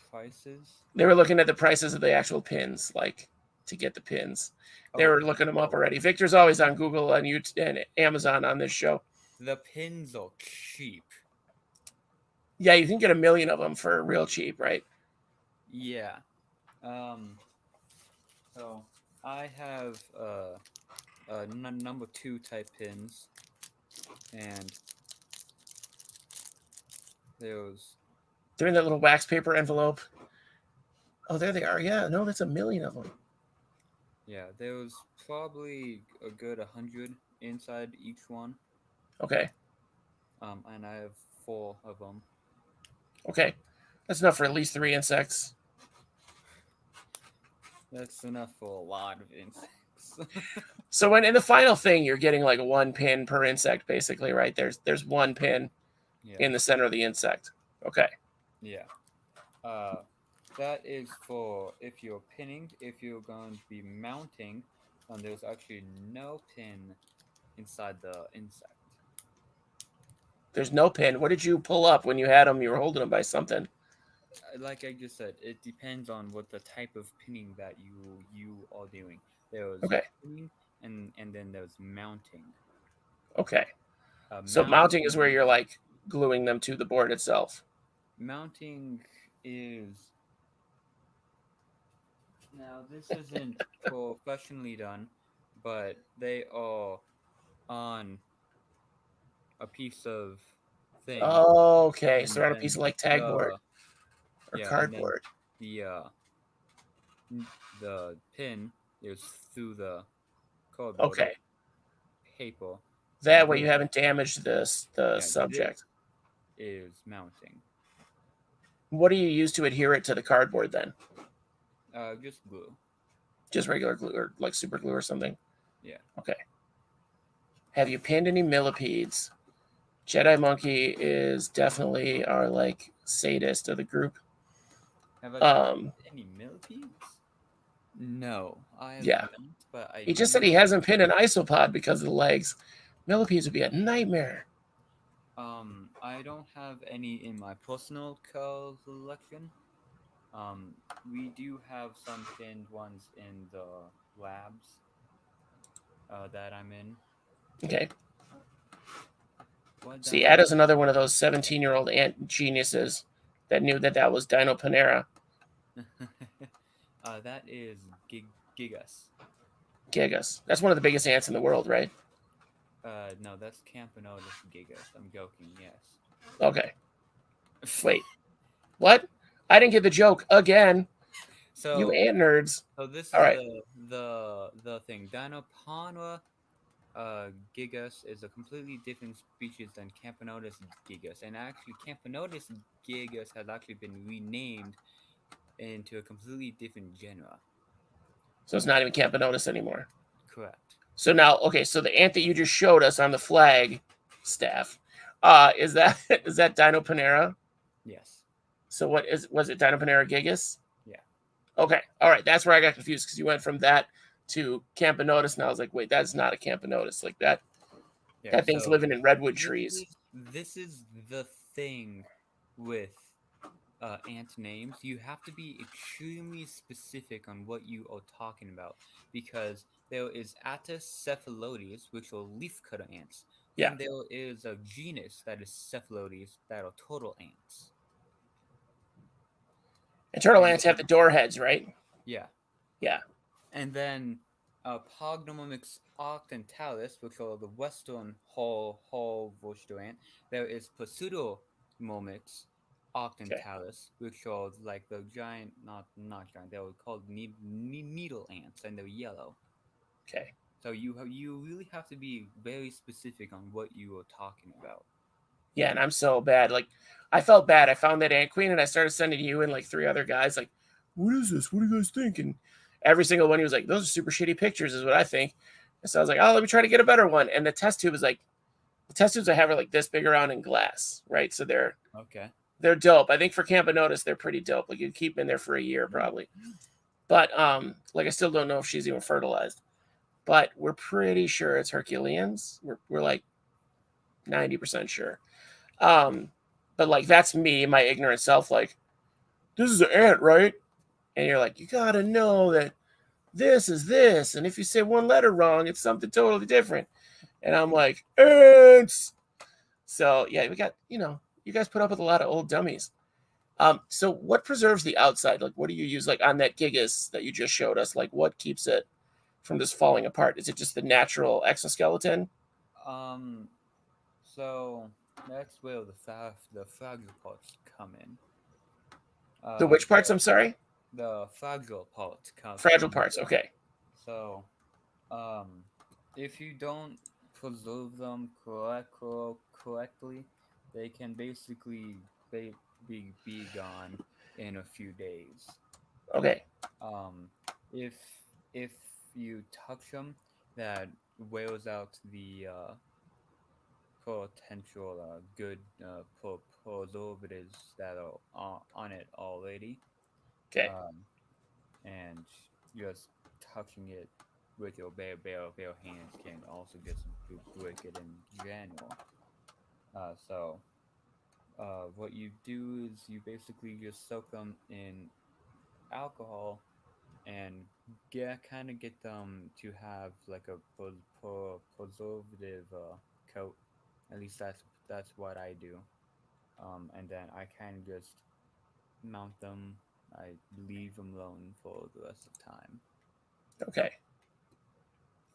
prices?
They were looking at the prices of the actual pins, like to get the pins. They were looking them up already. Victor's always on Google and YouTube and Amazon on this show.
The pins are cheap.
Yeah, you can get 1 million of them for real cheap, right?
Yeah. So I have number 2 type pins, and those.
They're in that little wax paper envelope. Oh, there they are. Yeah, no, that's 1 million of them.
Yeah, there was probably a good 100 inside each one.
Okay.
And I have 4 of them.
Okay. That's enough for at least 3 insects.
That's enough for a lot of insects.
So when in the final thing, you're getting like 1 pin per insect, basically, right? There's 1 pin in the center of the insect. Okay.
Yeah. That is for if you're pinning. If you're going to be mounting, there's actually no pin inside the insect.
There's no pin. What did you pull up when you had them? You were holding them by something.
Like I just said, it depends on what the type of pinning that you are doing. There's
Okay.
pinning, and then there's mounting.
Okay. So mounting is where you're like gluing them to the board itself.
Mounting is now this isn't professionally done, but they are on a piece of thing.
Okay,
And
so they're on a
then
piece of like tag board or
yeah,
cardboard.
And then the pin is through the cardboard
Okay.
paper.
That way you haven't damaged the subject.
Is mounting.
What do you use to adhere it to the cardboard then?
Just glue.
Just regular glue or like super glue or something?
Yeah.
Okay. Have you pinned any millipedes? Jedi Monkey is definitely our like sadist of the group.
Have I pinned any millipedes? No, I have not, but
he just said he hasn't pinned an isopod because of the legs. Millipedes would be a nightmare.
I don't have any in my personal collection. We do have some pinned ones in the labs that I'm in.
Okay. See, Ada's another one of those 17-year-old ant geniuses that knew that was Dino Panera.
That is Gigas.
Gigas. That's one of the biggest ants in the world, right?
No, that's Campanodus gigas. I'm joking, yes.
Okay. Wait. What? I didn't get the joke again. So you ant nerds.
So this is the thing. Dinopanera gigas is a completely different species than Campanodus gigas. And actually Campanodus gigas has actually been renamed into a completely different genre.
So it's not even Campanodus anymore.
Correct.
So now, okay, so the ant that you just showed us on the flag staff, is that Dino Panera?
Yes.
So was it Dino Panera gigas?
Yeah.
Okay, all right, that's where I got confused because you went from that to Campanodus, and I was like, wait, that's not a Campanodus. Like that thing's living in redwood trees.
This is the thing with ant names. You have to be extremely specific on what you are talking about, because there is Attis cephalotes, which are leafcutter ants.
Yeah.
And there is a genus that is cephalotes that are turtle ants.
And turtle ants have the door heads, right?
Yeah.
Yeah.
And then Pognomomix octentalis, which are the western whole Vorster ant. There is Pseudomomix octentalis, which are like the giant, not giant, they were called needle ants, and they're yellow.
Okay.
So you really have to be very specific on what you are talking about.
Yeah, and I'm so bad. Like, I felt bad. I found that ant queen, and I started sending you and like 3 other guys, like, what is this? What do you guys think? And every single one, he was like, those are super shitty pictures, is what I think. And so I was like, oh, let me try to get a better one. And the test tube is like, the test tubes I have are like this big around in glass, right? So they're dope. I think for Campanodus, they're pretty dope. Like, you'd keep them in there for a year probably. But like, I still don't know if she's even fertilized. But we're pretty sure it's Herculeans. We're like 90% sure. But like, that's me, my ignorant self, like, this is an ant, right? And you're like, you gotta know that this is this, and if you say one letter wrong, it's something totally different. And I'm like, ants. So yeah, we got You guys put up with a lot of old dummies. So what preserves the outside? Like, what do you use, like, on that gigas that you just showed us? Like, what keeps it from just falling apart? Is it just the natural exoskeleton?
So that's where the fragile parts come in.
The which parts? I'm sorry.
The fragile parts come
Fragile
in.
parts. Okay.
So, if you don't preserve them correctly, they can basically be gone in a few days.
Okay.
Um, if if you touch them, that wears out the potential good preservatives that are on it already.
Okay.
Um, and just touching it with your bare hands can also just break it in general. So what you do is you basically just soak them in alcohol and get them to have like a preservative coat. At least that's what I do. And then I kind of just mount them. I leave them alone for the rest of time.
Okay.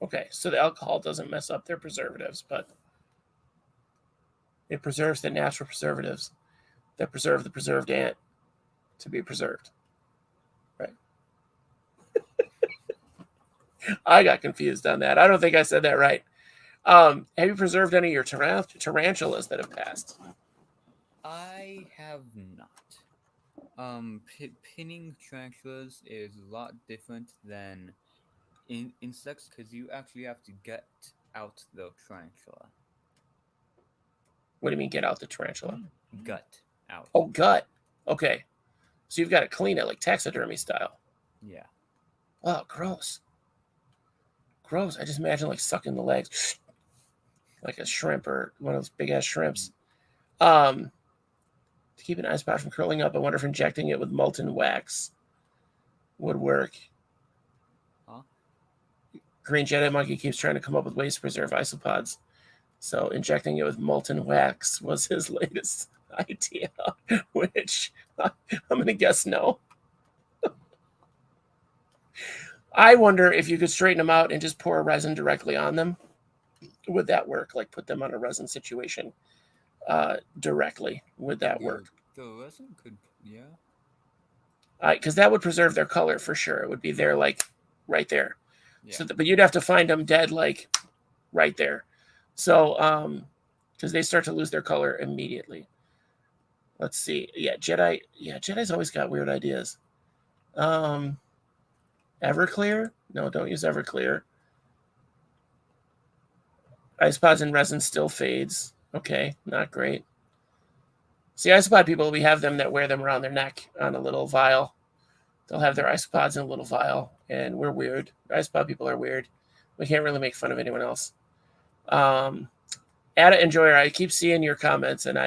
Okay. So the alcohol doesn't mess up their preservatives, but it preserves the natural preservatives that preserve the preserved ant to be preserved. Right. I got confused on that. I don't think I said that right. Have you preserved any of your tarantulas that have passed?
I have not. Pinning tarantulas is a lot different than insects because you actually have to get out the tarantula.
What do you mean get out the tarantula?
Gut out.
Oh, gut. Okay. So you've got to clean it like taxidermy style.
Yeah.
Oh, gross. Gross. I just imagine like sucking the legs like a shrimp or one of those big ass shrimps. To keep an ice pot from curling up, I wonder if injecting it with molten wax would work.
Huh?
Green Jedi Monkey keeps trying to come up with ways to preserve isopods. So injecting it with molten wax was his latest idea, which I'm going to guess no. I wonder if you could straighten them out and just pour a resin directly on them. Would that work? Like put them on a resin situation directly. Would that work?
The resin could, yeah.
Because that would preserve their color for sure. It would be there, like right there.
Yeah.
So, but you'd have to find them dead, like right there. So, because they start to lose their color immediately. Let's see. Yeah, Jedi. Yeah, Jedi's always got weird ideas. Everclear? No, don't use Everclear. Isopods and resin still fades. Okay, not great. See, isopod people, we have them that wear them around their neck on a little vial. They'll have their isopods in a little vial, and we're weird. Isopod people are weird. We can't really make fun of anyone else. Ada Enjoyer, I keep seeing your comments, and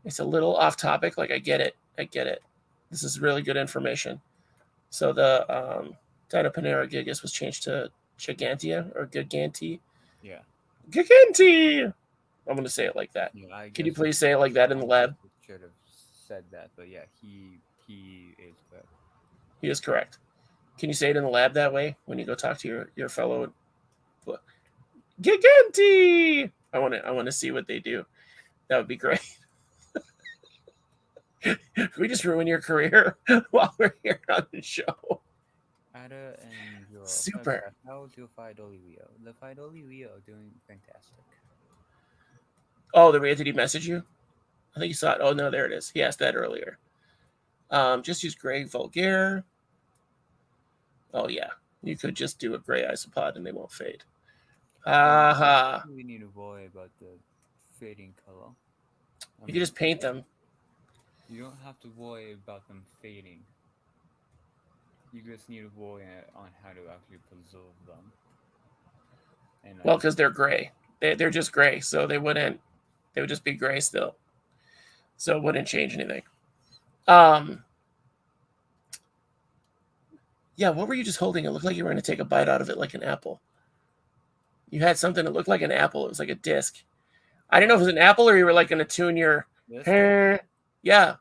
it's a little off topic. Like, I get it. This is really good information. So the Dinopanera gigas was changed to Gigantea or Giganti.
Yeah.
Giganti! I'm going to say it like that.
Yeah,
Can you please say it like that in the lab?
Should have said that, but yeah, he is correct.
He is correct. Can you say it in the lab that way when you go talk to your fellow Giganti? I want to see what they do. That would be great. We just ruin your career while we're here on the show.
Ada and your
Super.
How's your Fidoli Rio? The Fidoli Rio are doing fantastic.
Oh, did he message you? I think you saw it. Oh no, there it is. He asked that earlier. Just use gray vulgare. Oh yeah, you could just do a gray isopod and they won't fade.
We need to worry about the fading color.
You can just paint them.
You don't have to worry about them fading. You just need to worry on how to actually preserve them. And
well, because they're gray. They're just gray, so they would just be gray still. So it wouldn't change anything. Yeah, what were you just holding? It looked like you were going to take a bite out of it like an apple. You had something that looked like an apple. It was like a disc. I didn't know if it was an apple or you were like going to tune your
This thing?
Yeah,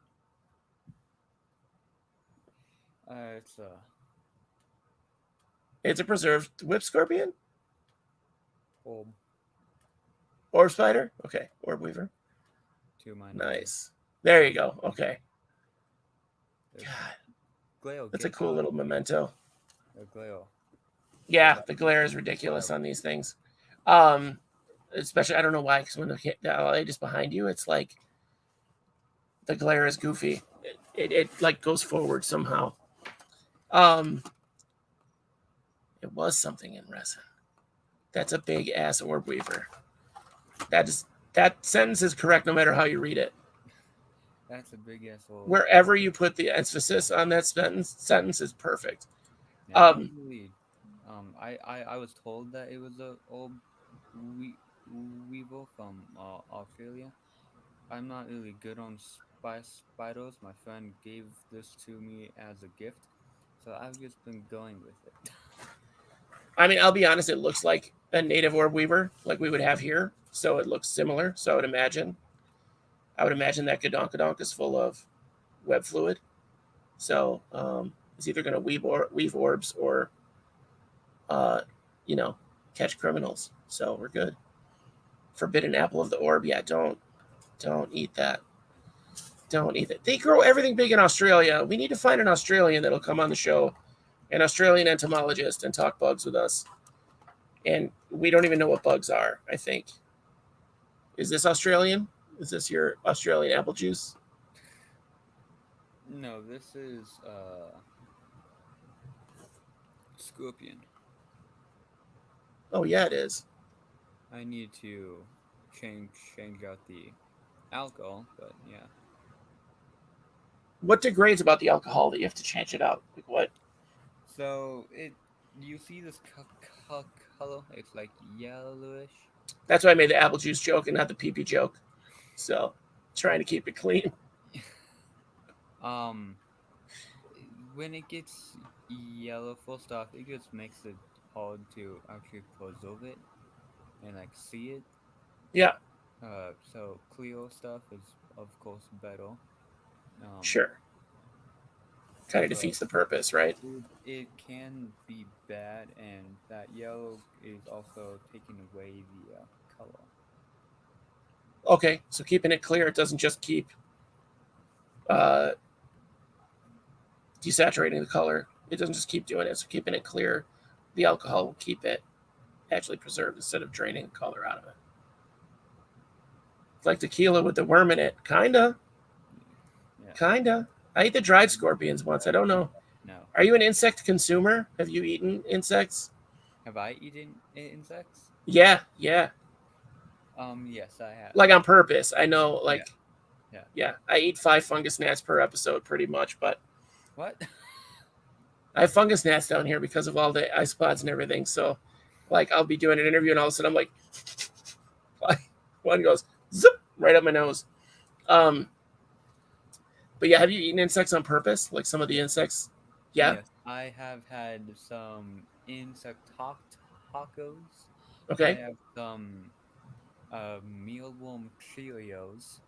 It's
it's a preserved whip scorpion.
orb
Orb spider. Okay, orb weaver.
to my knowledge.
Nice. There you go. Okay.
There's
God,
Gleo,
that's a
get
cool
out.
little memento.
Gleo.
Yeah,
Survive.
the glare is ridiculous
Survive.
on these things. Especially I don't know why, because when the light is behind you, it's like the glare is goofy. It like goes forward somehow. Um, it was something in resin. That's a big ass orb weaver. That sentence is correct no matter how you read it.
That's a big asshole.
Wherever you put the emphasis on that sentence is perfect.
Yeah, I'm
Um,
really. I was told that it was a old weevil from Australia. I'm not really good on spiders. My friend gave this to me as a gift, so I've just been going with it.
I mean, I'll be honest. It looks like a native orb weaver, like we would have here. So it looks similar. So I would imagine that Gadonkadonk is full of web fluid. So it's either going to weave orbs or, uh, you know, catch criminals. So we're good. Forbidden apple of the orb. Yeah, don't eat that. Don't eat it. They grow everything big in Australia. We need to find an Australian that'll come on the show, an Australian entomologist, and talk bugs with us. And we don't even know what bugs are. I think. Is this Australian? Is this your Australian apple juice?
No, this is scorpion.
Oh yeah, it is.
I need to change out the alcohol, but yeah.
What degrades about the alcohol that you have to change it out? Like what?
So you see this color? It's like yellowish.
That's why I made the apple juice joke and not the pee pee joke. So trying to keep it clean.
Um, when it gets yellow full stop, it just makes it hard to actually preserve it and like see it.
Yeah,
So clear stuff is of course better. Um,
sure. Kind of
but
defeats the purpose, right?
it can be bad, and that yellow is also taking away the color.
Okay, so keeping it clear, it doesn't just keep uh, desaturating the color. It doesn't just keep doing it. So keeping it clear, the alcohol will keep it actually preserved instead of draining the color out of it. It's like tequila with the worm in it. Kinda.
Yeah.
Kinda. I ate the dried scorpions once. I don't know.
No.
Are you an insect consumer? Have you eaten insects?
Have I eaten insects?
Yeah, yeah.
Yes, I have.
Like on purpose. I know,
Yeah.
like,
Yeah.
yeah. I eat 5 fungus gnats per episode pretty much, but
What?
I have fungus gnats down here because of all the isopods and everything. So, like, I'll be doing an interview and all of a sudden I'm like, one goes zip right up my nose. Um, but yeah, have you eaten insects on purpose? Like some of the insects? Yeah.
Yes, I have had some insect tacos. I
Okay.
have some mealworm Cheerios.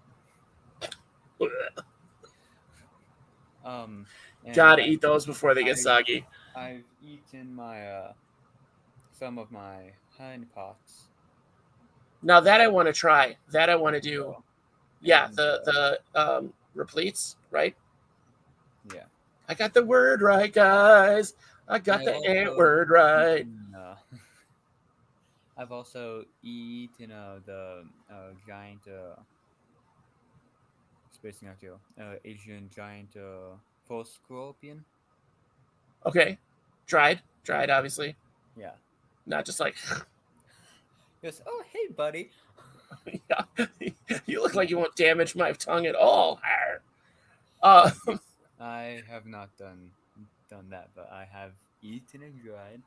Um, and
Gotta eat those before they get
I
soggy.
I've eaten my some of my hind parts.
Now that I want to try. That I want to do.
So,
Yeah,
and
the repletes, right?
yeah.
I got the word right, guys. I got
I've
the ant
also
word right.
eaten, I've also eaten the giant spacing out here Asian giant forest scorpion.
Okay. Dried, obviously.
Yeah.
Not just like,
Yes. Oh, hey, buddy.
yeah. You look like you won't damage my tongue at all. Uh,
I have not done that, but I have eaten and dried.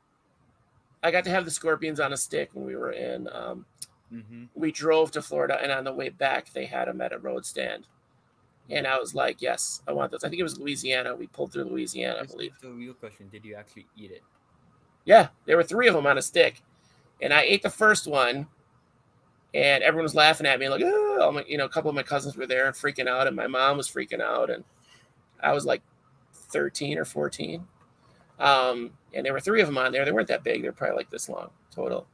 I got to have the scorpions on a stick when we were in.
Mm-hmm.
We drove to Florida, and on the way back, they had them at a road stand. And I was like, yes, I want those. I think it was Louisiana. We pulled through Louisiana, I
This
believe.
is the real question: did you actually eat it?
Yeah, there were 3 of them on a stick. And I ate the first one, and everyone was laughing at me like, oh, a couple of my cousins were there and freaking out, and my mom was freaking out, and I was like 13 or 14. And there were three of them on there. They weren't that big. They're probably like this long total.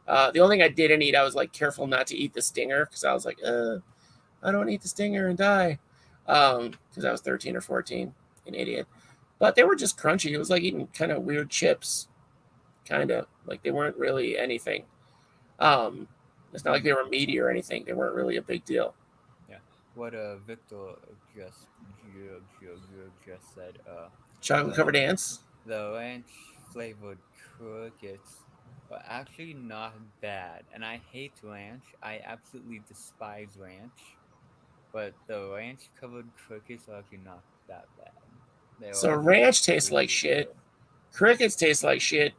The only thing I didn't eat, I was like careful not to eat the stinger because I was like, I don't eat the stinger and die. Because I was 13 or 14, an idiot. But they were just crunchy. It was like eating kind of weird chips, kind of like they weren't really anything. It's not like they were meaty or anything. They weren't really a big deal.
Yeah. What Victor just just said.
Chocolate covered
The
ants.
the ranch flavored crickets are actually not bad, and I hate ranch. I absolutely despise ranch. But the ranch covered crickets are actually not that bad. They're
So
actually
ranch tastes like
really
shit.
good.
Crickets taste like shit.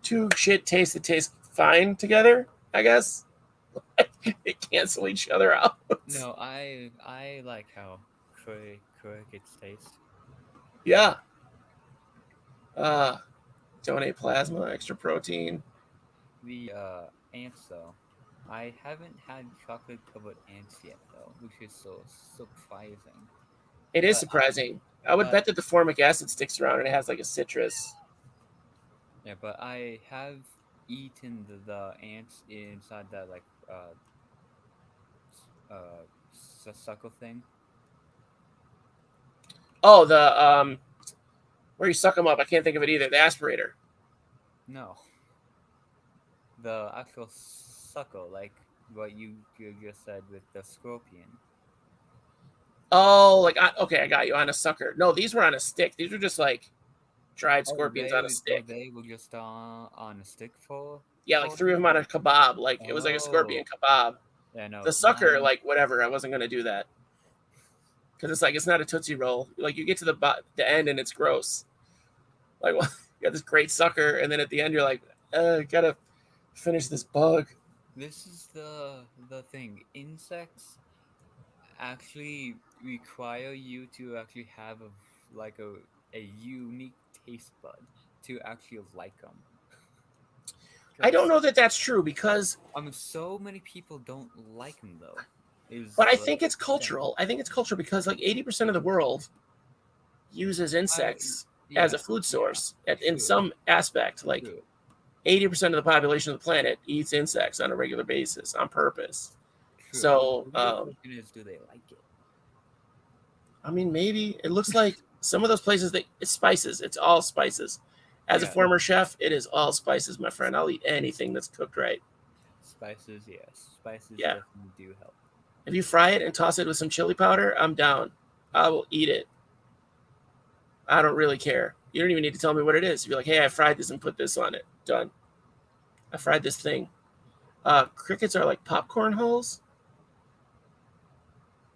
Two shit tastes that taste fine together, I guess. They cancel each other out.
No, I like how crickets taste.
Yeah. Uh, donate plasma, extra protein.
The ants though, I haven't had chocolate covered ants yet though, which is so surprising.
It is
But
surprising. I would
but
bet that the formic acid sticks around and it has like a citrus.
yeah, but I have eaten the ants inside that like suckle thing.
Oh, the where you suck them up. I can't think of it either. The aspirator.
No, the actual suckle, like what you just said with the scorpion.
Oh, like okay, I got you on a sucker. No, these were on a stick. These were just like dried
Oh,
scorpions on a stick.
they were just on a stick
Yeah, like
for
three of
them.
them on a kebab. Like it was like a scorpion
Oh,
kebab.
yeah, no,
The sucker,
mine.
like whatever. I wasn't gonna do that because it's like it's not a tootsie roll. Like you get to the end and it's gross. Like well, you got this great sucker, and then at the end you're like, gotta finish this bug.
This is the thing. Insects actually require you to actually have like a unique taste bud to actually like them.
I don't
Because
know that that's true because,
so many people don't like them though.
but
Is
I
the
think it's
thing.
cultural. I think it's cultural because like 80% of the world uses
I
insects as a
yeah
food
yeah
source in
true
some aspect. Like
true
80% of the population of the planet eats insects on a regular basis on purpose.
true.
So,
The real question is, do they like it?
I mean, maybe it looks like some of those places that it's spices. It's all spices. As a
Yeah,
former chef, it is all spices, my friend. I'll eat anything that's cooked right.
spices. Yes, spices
Yeah.
definitely do help.
If you fry it and toss it with some chili powder, I'm down. I will eat it. I don't really care. You don't even need to tell me what it is. You're like, hey, I fried this and put this on it. Done. I fried this thing. Crickets are like popcorn holes.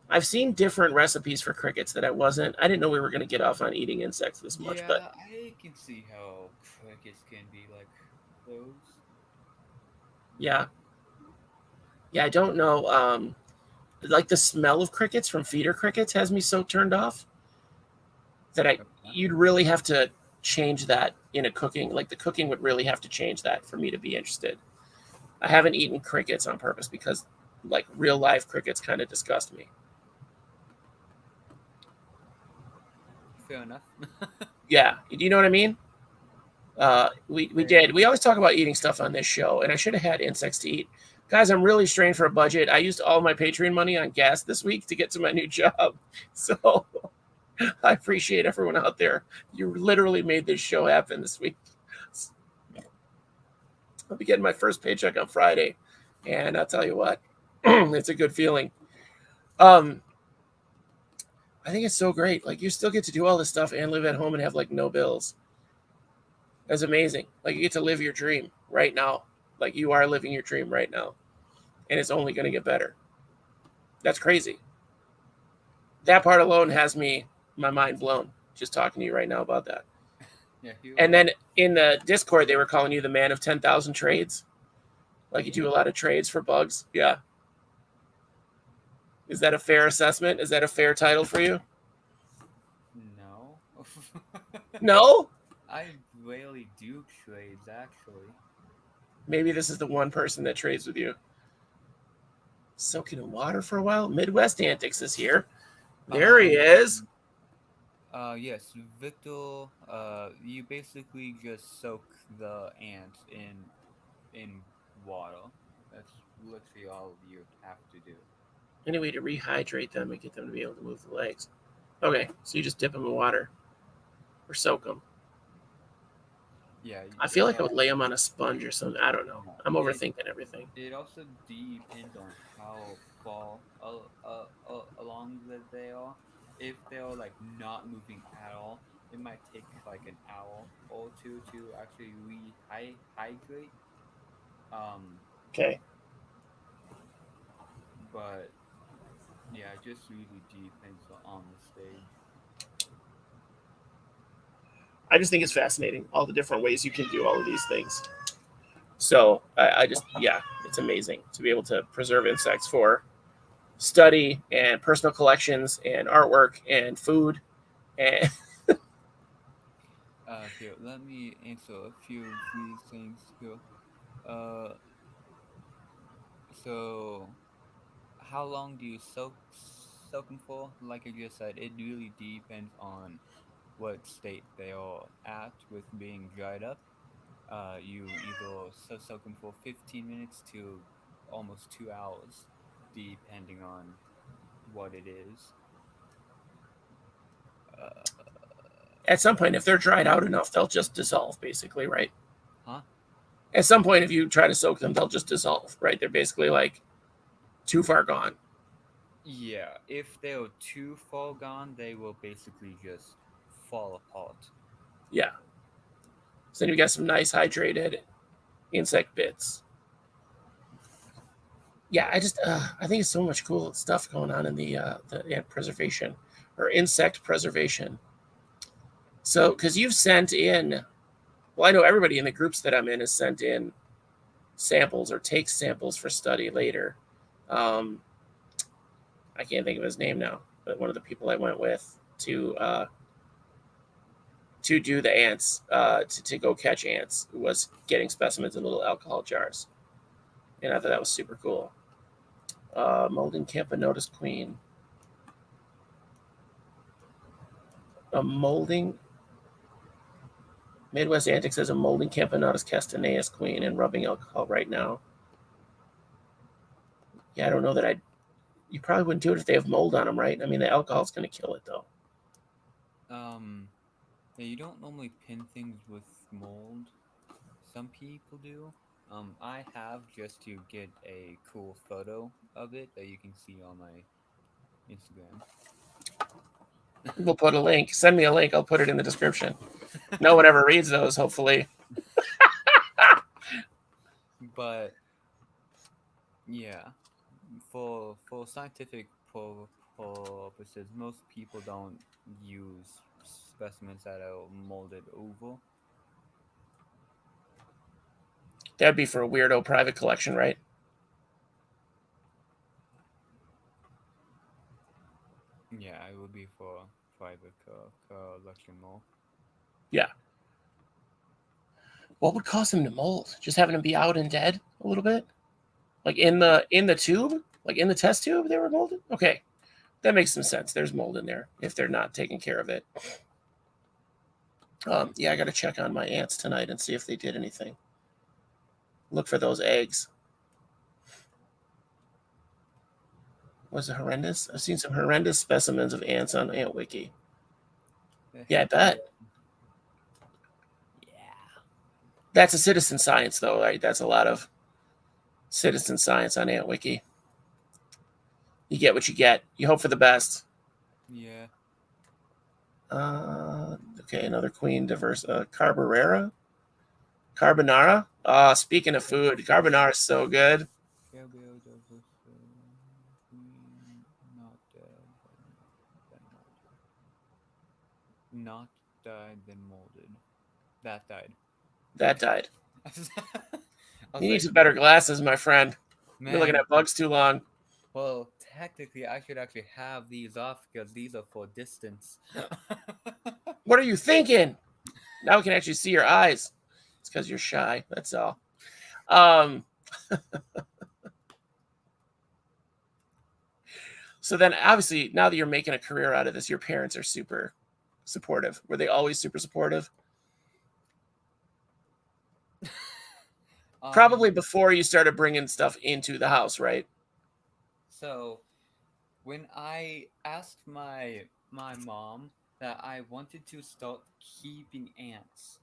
I've seen different recipes for crickets that I didn't know we were going to get off on eating insects this much, but
Yeah, I can see how crickets can be like those.
yeah. Yeah, I don't know. Like the smell of crickets from feeder crickets has me so turned off that
Okay.
you'd really have to change that in a cooking. Like the cooking would really have to change that for me to be interested. I haven't eaten crickets on purpose because like real life crickets kind of disgust me.
Fair enough.
Yeah, do you know what I mean? We
Fair enough.
did. We always talk about eating stuff on this show, and I should have had insects to eat. Guys, I'm really strained for a budget. I used all my Patreon money on gas this week to get to my new job. So I appreciate everyone out there. You literally made this show happen this week. I'll be getting my first paycheck on Friday, and I'll tell you what, it's a good feeling. Um, I think it's so great. Like you still get to do all this stuff and live at home and have like no bills. That's amazing. Like you get to live your dream right now. Like you are living your dream right now, and it's only going to get better. That's crazy. That part alone has my mind blown. Just talking to you right now about that.
Yeah, you
And
are.
then in the Discord, they were calling you the man of 10,000 trades. Like you do a lot of trades for bugs. Yeah. Is that a fair assessment? Is that a fair title for you?
No.
No?
I rarely do trades actually.
Maybe this is the one person that trades with you. Soaking in water for a while. Midwest Antics is here. There he is.
Yes, Victor. You basically just soak the ants in water. That's literally all you have to do.
Any way to rehydrate them and get them to be able to move the legs. Okay, so you just dip them in water or soak them.
Yeah.
I feel like I would lay them on a sponge or something. I don't know.
No,
I'm overthinking everything.
it also depends on how far along that they are. If they're like not moving at all, it might take like an hour or two to actually rehydrate. Um,
Okay.
but yeah, it just really depends on the stage.
I just think it's fascinating, all the different ways you can do all of these things. So I just, yeah, it's amazing to be able to preserve insects for study and personal collections and artwork and food. And
Here, let me answer a few of these things here. Uh, so how long do you soak them for? Like I just said, it really depends on what state they are at with being dried up. You either soak them for 15 minutes to almost 2 hours, depending on what it is. Uh,
at some point, if they're dried out enough, they'll just dissolve, basically, right?
huh?
At some point, if you try to soak them, they'll just dissolve, right? They're basically like too far gone.
Yeah, if they're too far gone, they will basically just fall apart.
Yeah. So then you got some nice hydrated insect bits. Yeah, I think it's so much cool stuff going on in the ant preservation or insect preservation. So because you've sent in, well, I know everybody in the groups that I'm in has sent in samples or takes samples for study later. Um, I can't think of his name now, but one of the people I went with to do the ants, to go catch ants, was getting specimens in little alcohol jars, and I thought that was super cool. Molding Camponotus queen, a molding Midwest Antics says a molding Camponotus castaneus queen and rubbing alcohol right now. Yeah, I don't know that I. You probably wouldn't do it if they have mold on them, right? I mean, the alcohol's going to kill it, though.
Um, yeah, you don't normally pin things with mold. Some people do. I have just to get a cool photo of it that you can see on my Instagram.
We'll put a link. Send me a link. I'll put it in the description. No one ever reads those, hopefully.
But yeah, for scientific purposes, most people don't use specimens that are molded over.
That'd be for a weirdo private collection, right?
Yeah, it would be for private collection more.
Yeah. What would cause them to mold? Just having them be out and dead a little bit, like in the tube, like in the test tube, they were molded. Okay, that makes some sense. There's mold in there if they're not taking care of it. Yeah, I got to check on my ants tonight and see if they did anything. Look for those eggs. Was it horrendous? I've seen some horrendous specimens of ants on Ant Wiki. Yeah, I bet.
Yeah.
That's a citizen science, though, right? That's a lot of citizen science on Ant Wiki. You get what you get. You hope for the best.
Yeah.
Okay, another queen, diverse. Carbonara? Speaking of food, carbonara is so good.
Gabriel Douglas, Queen, not dead, then molded. Not died, then molded. That died.
That died.
I
You
was
need
like,
some better glasses, my friend. You're looking
man,
at bugs too long.
well, technically, I should actually have these off because these are for distance.
What are you thinking? Now we can actually see your eyes. It's because you're shy. That's all. Um, So then, obviously, now that you're making a career out of this, your parents are super supportive. Were they always super supportive? Probably
um,
before you started bringing stuff into the house, right?
so when I asked my mom that I wanted to start keeping ants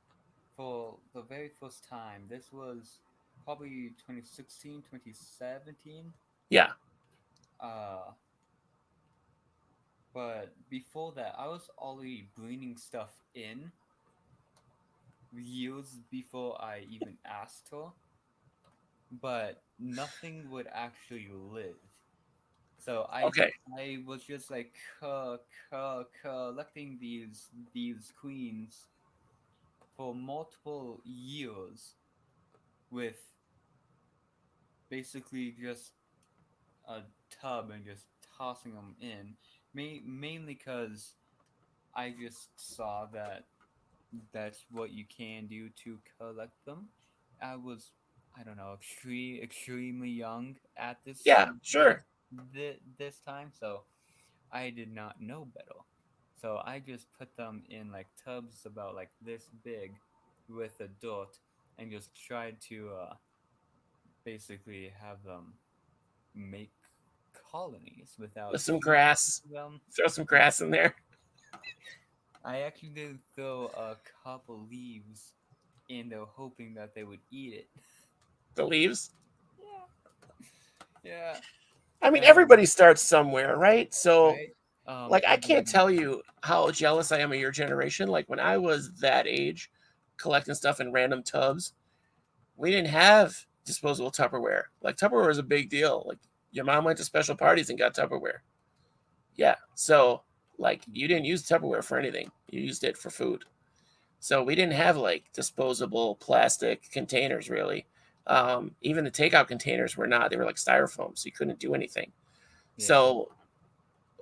for the very first time, this was probably 2016, 2017.
Yeah.
Uh, but before that, I was already bringing stuff in years before I even asked her, but nothing would actually live. So
Okay.
I was just like collecting these queens for multiple years with basically just a tub and just tossing them in. Mainly because I just saw that that's what you can do to collect them. I was, I don't know, extremely young at
Yeah,
this
sure.
this time, so I did not know better. So I just put them in like tubs about like this big with the dirt and just tried to basically have them make colonies without
With some
too
grass.
much of them.
Throw some grass in there.
I actually did throw a couple leaves in there hoping that they would eat it.
The leaves.
Yeah.
I mean,
And
everybody starts somewhere, right? So,
right.
like, I can't
And
tell you how jealous I am of your generation. Like, when I was that age, collecting stuff in random tubs, we didn't have disposable Tupperware. Like, Tupperware was a big deal. Like, your mom went to special parties and got Tupperware. Yeah. So, like, you didn't use Tupperware for anything, you used it for food. So, we didn't have like disposable plastic containers really. Even the takeout containers were not, they were like styrofoam, so you couldn't do anything.
yeah.
So,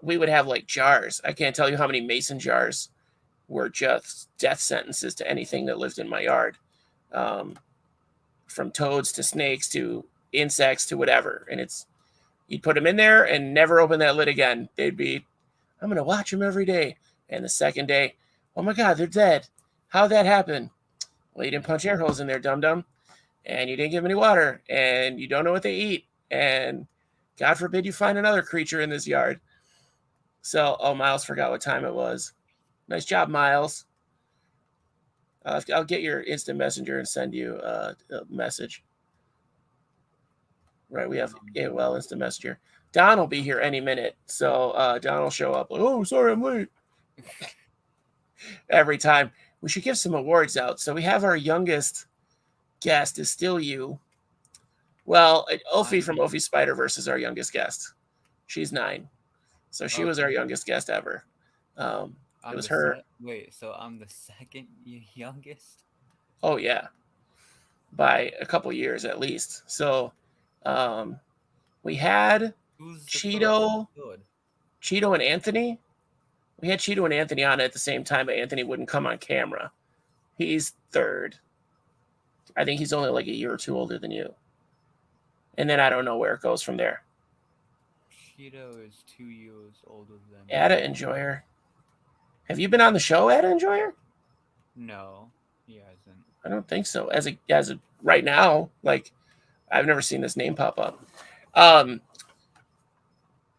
we would have like jars. I can't tell you how many mason jars were just death sentences to anything that lived in my yard, um, from toads to snakes to insects to whatever. And it's, you'd put them in there and never open that lid again. They'd be, I'm going to watch them every day. And the second day, oh my God, they're dead. How'd that happen? Well, you didn't punch air holes in there, dum dum. And you didn't give them any water. And you don't know what they eat. And God forbid you find another creature in this yard. So, oh, Miles forgot what time it was. Nice job, Miles. I'll get your instant messenger and send you a message. Right, we have
Um,
AOL instant messenger. Don will be here any minute, so Don will show up. Like, oh, sorry, I'm late. Every time. We should give some awards out. So we have our youngest guest is still you. Well, Ophi from
I'm
Ophi Spider Verse is our youngest guest. She's 9, so she was our
okay.
youngest guest ever. It
I'm
was
the
her.
set. Wait, so I'm the second youngest.
Oh yeah, by a couple years at least. So um, we had
Who's the first and
Cheeto,
the third?
Cheeto and Anthony. We had Cheeto and Anthony on at the same time, but Anthony wouldn't come on camera. He's 3rd. I think he's only like a year or two older than you. And then I don't know where it goes from there.
Cheeto is 2 years older than
Ada
me.
Enjoyer. Have you been on the show, Ada Enjoyer?
No, he hasn't.
I don't think so. As of right now, like I've never seen this name pop up. Um,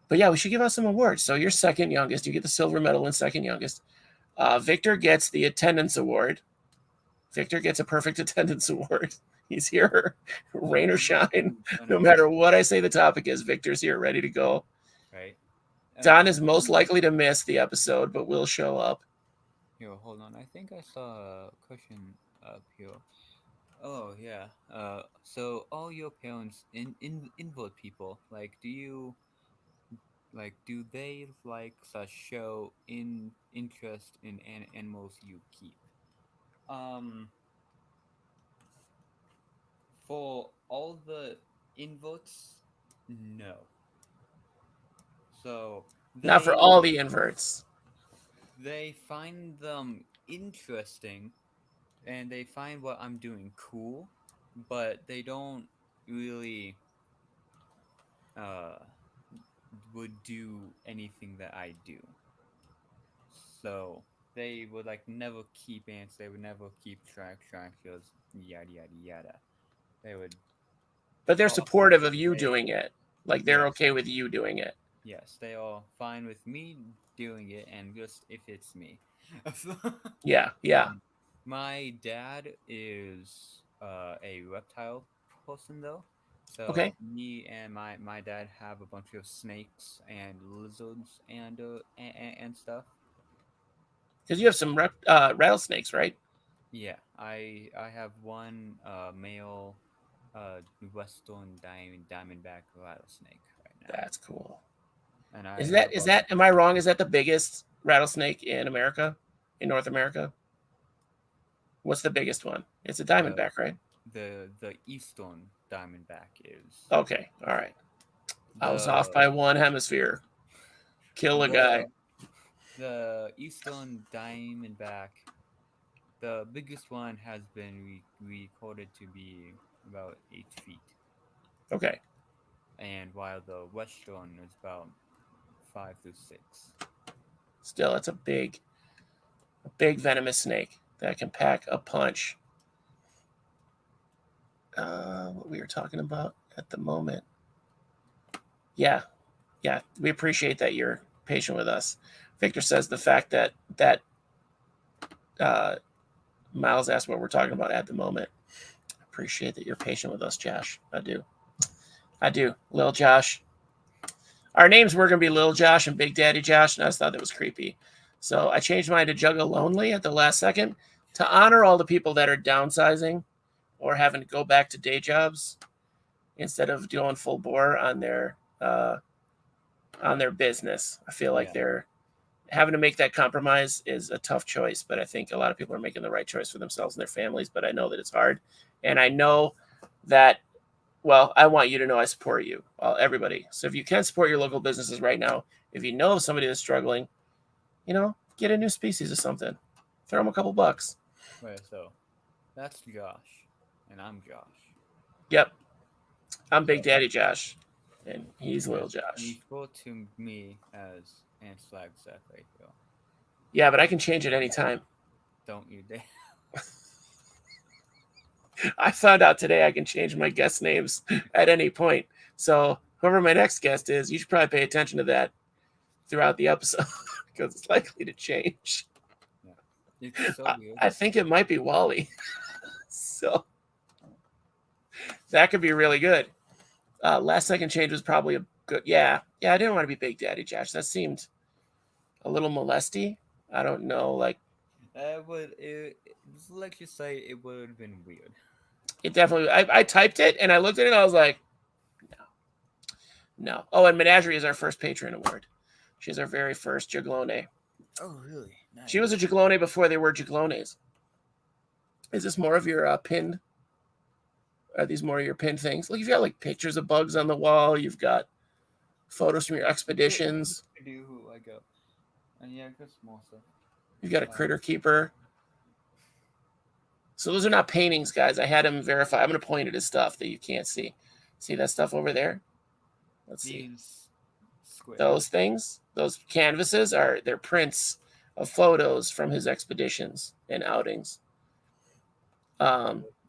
but yeah, we should give out some awards. So you're second youngest. You get the silver medal and second youngest. Victor gets the attendance award. Victor gets a perfect attendance award. He's here, rain or shine.
Who's
No
gonna
matter what I say the topic is, Victor's here, ready to go.
right?
Don is most
Hmm.
likely to miss the episode, but will show up.
Here, hold on. I think I saw a question up here. Oh yeah. So all your parents invert people. Like, do they like such show interest in animals you keep? Um, for all the inverts, no. So
Not for
they
all the inverts.
they find them interesting and they find what I'm doing cool, but they don't really uh would do anything that I do. So they would like never keep ants. They would never keep trash because yada yada yada. They would
But they're
all
supportive of you
they
doing it. Like they're
yes
okay with you doing it.
yes they all fine with me doing it and just if it's me.
Yeah, yeah.
um, my dad is a reptile person though.
Okay.
So me and my dad have a bunch of snakes and lizards and stuff.
Because you have some rattlesnakes, right?
Yeah, I have one male western diamondback rattlesnake right now,
That's cool.
and I
Is
have
that is that? Am I wrong? Is that the biggest rattlesnake in America, in North America? What's the biggest one? It's a
the
diamondback, right?
the eastern diamondback is
Okay, all right. I was off
the
by one hemisphere. Kill a guy.
the the eastern diamondback. The biggest one has been recorded to be about 8 feet,
Okay.
and while the western is about 5 to 6.
Still, it's a big venomous snake that can pack a punch. What we were talking about at the moment. Yeah, yeah. We appreciate that you're patient with us. Victor says the fact that uh, Miles asked what we're talking about at the moment. Appreciate that you're patient with us, Josh. I do. I do. Lil Josh. Our names were going to be Lil Josh and Big Daddy Josh, and I just thought that was creepy. So I changed mine to Jugga Lonely at the last second to honor all the people that are downsizing or having to go back to day jobs instead of doing full bore on their business. I feel like
Yeah,
they're having to make that compromise is a tough choice, but I think a lot of people are making the right choice for themselves and their families. But I know that it's hard, and I know that. Well, I want you to know I support you, everybody. So if you can support your local businesses right now, if you know of somebody that's struggling, get a new species of something. Throw them a couple bucks.
right. So that's Josh, and I'm Josh.
Yep, I'm Big
So
Daddy Josh, and he's Little Josh.
refer to me as Ants Flagstaff right here.
Yeah, but I can change it anytime.
Don't you dare.
I found out today I can change my guest names at any point. So whoever my next guest is, you should probably pay attention to that throughout the episode because it's likely to change.
Yeah, it's so weird.
I think it might be Wally. So that could be really good. Last second change was probably a good. Yeah. I didn't want to be Big Daddy Josh. That seemed a little molesty. I don't know. Like
Let's just say it would have been weird.
it definitely. I typed it and I looked at it and I was like, no. Oh, and Menagerie is our first patron award. She's our very first Jaglone.
Oh, really? Nice.
She was a Jaglone before they were Jaglones. Is this more of your pinned? Are these more of your pinned things? Look, you've got like pictures of bugs on the wall. You've got photos from your expeditions.
I do who I go. And yeah, just more stuff.
You've got a critter keeper. So those are not paintings, guys. I had him verify. I'm going to point at his stuff that you can't see. See that stuff over there? Let's see. Those things, those canvases they're prints of photos from his expeditions and outings.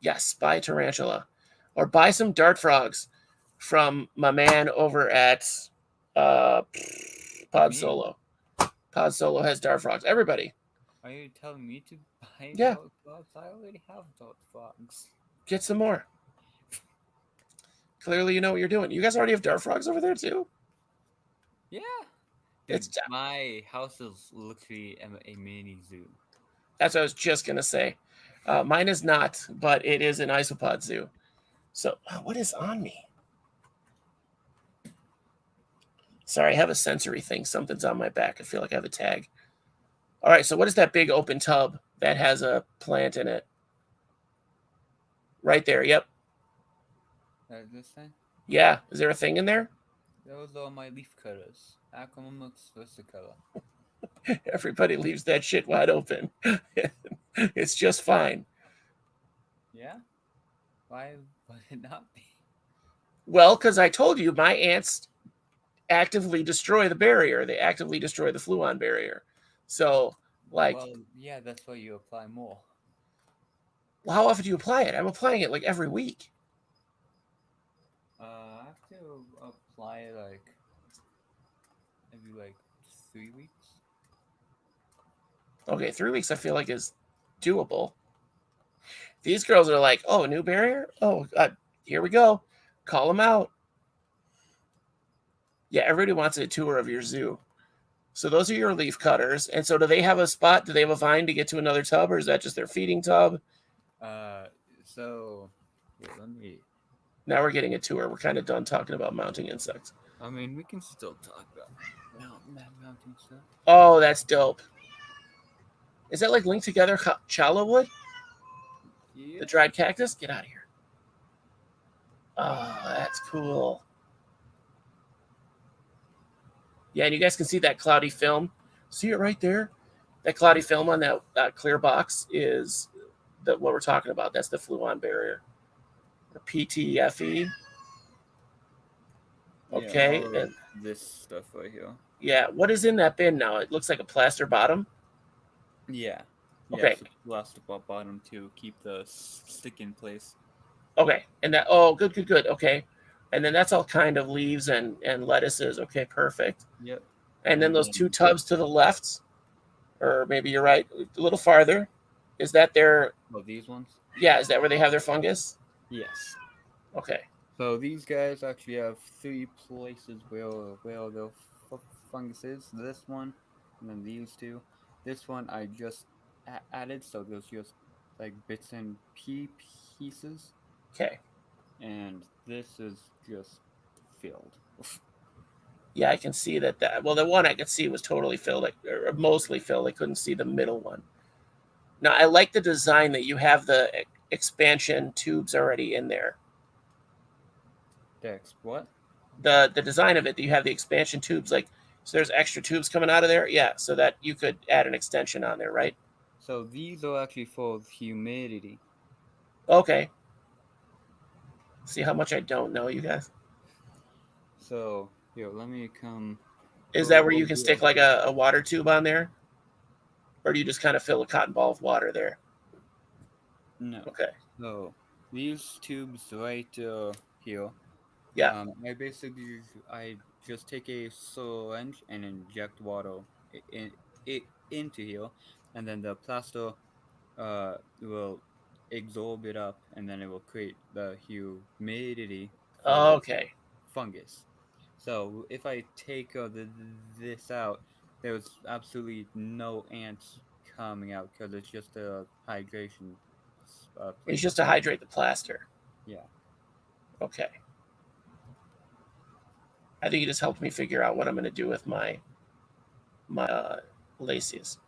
Yes, buy a tarantula. Or buy some dart frogs from my man over at Pod Solo. Pod Solo has dart frogs. Everybody.
Are you telling me to buy
dart
frogs? I already have dart frogs.
Get some more. Clearly you know what you're doing. You guys already have dart frogs over there too?
Yeah.
Dude,
my house is literally a mini zoo.
That's what I was just going to say. Mine is not, but it is an isopod zoo. So what is on me? Sorry, I have a sensory thing. Something's on my back. I feel like I have a tag. All right, so what is that big open tub that has a plant in it? Right there, yep.
This thing?
Yeah, is there a thing in there?
Those are my leaf cutters. Acromomux versicolor.
Everybody leaves that shit wide open. It's just fine.
Yeah? Why would it not be?
Well, because I told you my ants actively destroy the barrier. They actively destroy the fluon barrier. So, like,
Well, yeah, that's why you apply more.
well, how often do you apply it? I'm applying it like every week.
I have to apply it like every like 3 weeks.
Okay, 3 weeks I feel like is doable. These girls are like, oh, new barrier? Oh, here we go. Call them out. Yeah, everybody wants a tour of your zoo. So those are your leaf cutters. And so do they have a spot? Do they have a vine to get to another tub, or is that just their feeding tub?
So yeah, let me.
Now we're getting a tour. We're kind of done talking about mounting insects.
I mean, we can still talk about mounting stuff.
Oh, that's dope. Is that like linked together chala wood?
Yeah.
The dried cactus? Get out of here. Oh, that's cool. Yeah, and you guys can see that cloudy film. See it right there? That cloudy film on that clear box is what we're talking about. That's the fluon barrier. The PTFE. Okay.
Yeah,
And
this stuff right here.
yeah, what is in that bin now? It looks like a plaster bottom.
Yeah.
Okay.
It's a plastic bottom to keep the stick in place.
Okay. And that, oh, good. Okay. And then that's all kind of leaves and lettuces. Okay, perfect.
Yep.
And then those two tubs to the left, or maybe you're right, a little farther. Is that their?
Oh, these ones?
Yeah, is that where they have their fungus?
Yes.
Okay.
So these guys actually have 3 places where the fungus is. This one, and then these two. This one I just added, so there's just like bits and pieces.
Okay.
And this is just filled.
Yeah, I can see that. Well, the one I could see was totally filled, or mostly filled. I couldn't see the middle one. Now, I like the design that you have the expansion tubes already in there.
What?
The design of it, that you have the expansion tubes, like, so there's extra tubes coming out of there. Yeah, so that you could add an extension on there, right?
So these are actually for humidity.
Okay. See how much I don't know, you guys?
So, here, let me come.
Is that where you can stick like a water tube on there? Or do you just kind of fill a cotton ball of water there?
No.
Okay.
So, these tubes right here.
Yeah.
I just take a syringe and inject water into here, and then the plaster will absorb it up, and then it will create the humidity for the
Okay.
fungus. So if I take this out, there's absolutely no ants coming out because it's just a hydration.
It's just to hydrate the plaster.
Yeah.
Okay. I think you just helped me figure out what I'm going to do with my laces.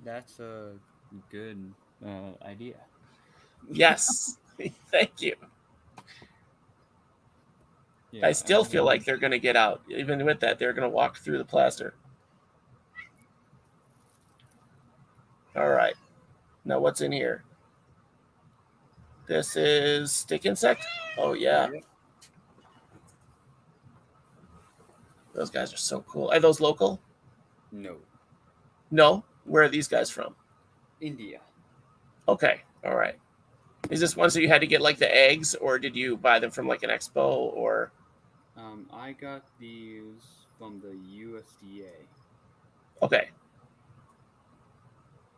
That's a good idea.
Yes. Thank you.
Yeah,
I still feel like they're going to get out. Even with that, they're going to walk through the plaster. All right. Now what's in here? This is stick insect? Oh, yeah. Those guys are so cool. Are those local?
No.
No? Where are these guys from?
India.
Okay. All right. Is this ones that you had to get like the eggs, or did you buy them from like an expo, or?
I got these from the USDA.
Okay.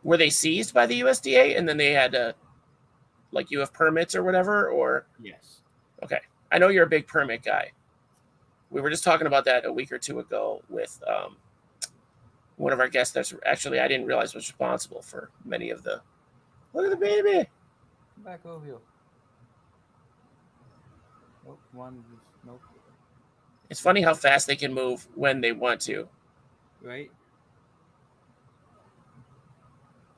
Were they seized by the USDA and then they had to, like, you have permits or whatever, or?
Yes.
Okay. I know you're a big permit guy. We were just talking about that a week or two ago with one of our guests that's actually, I didn't realize was responsible for many of the. Look at the baby.
Come back over here. Nope. Nope.
It's funny how fast they can move when they want to.
Right?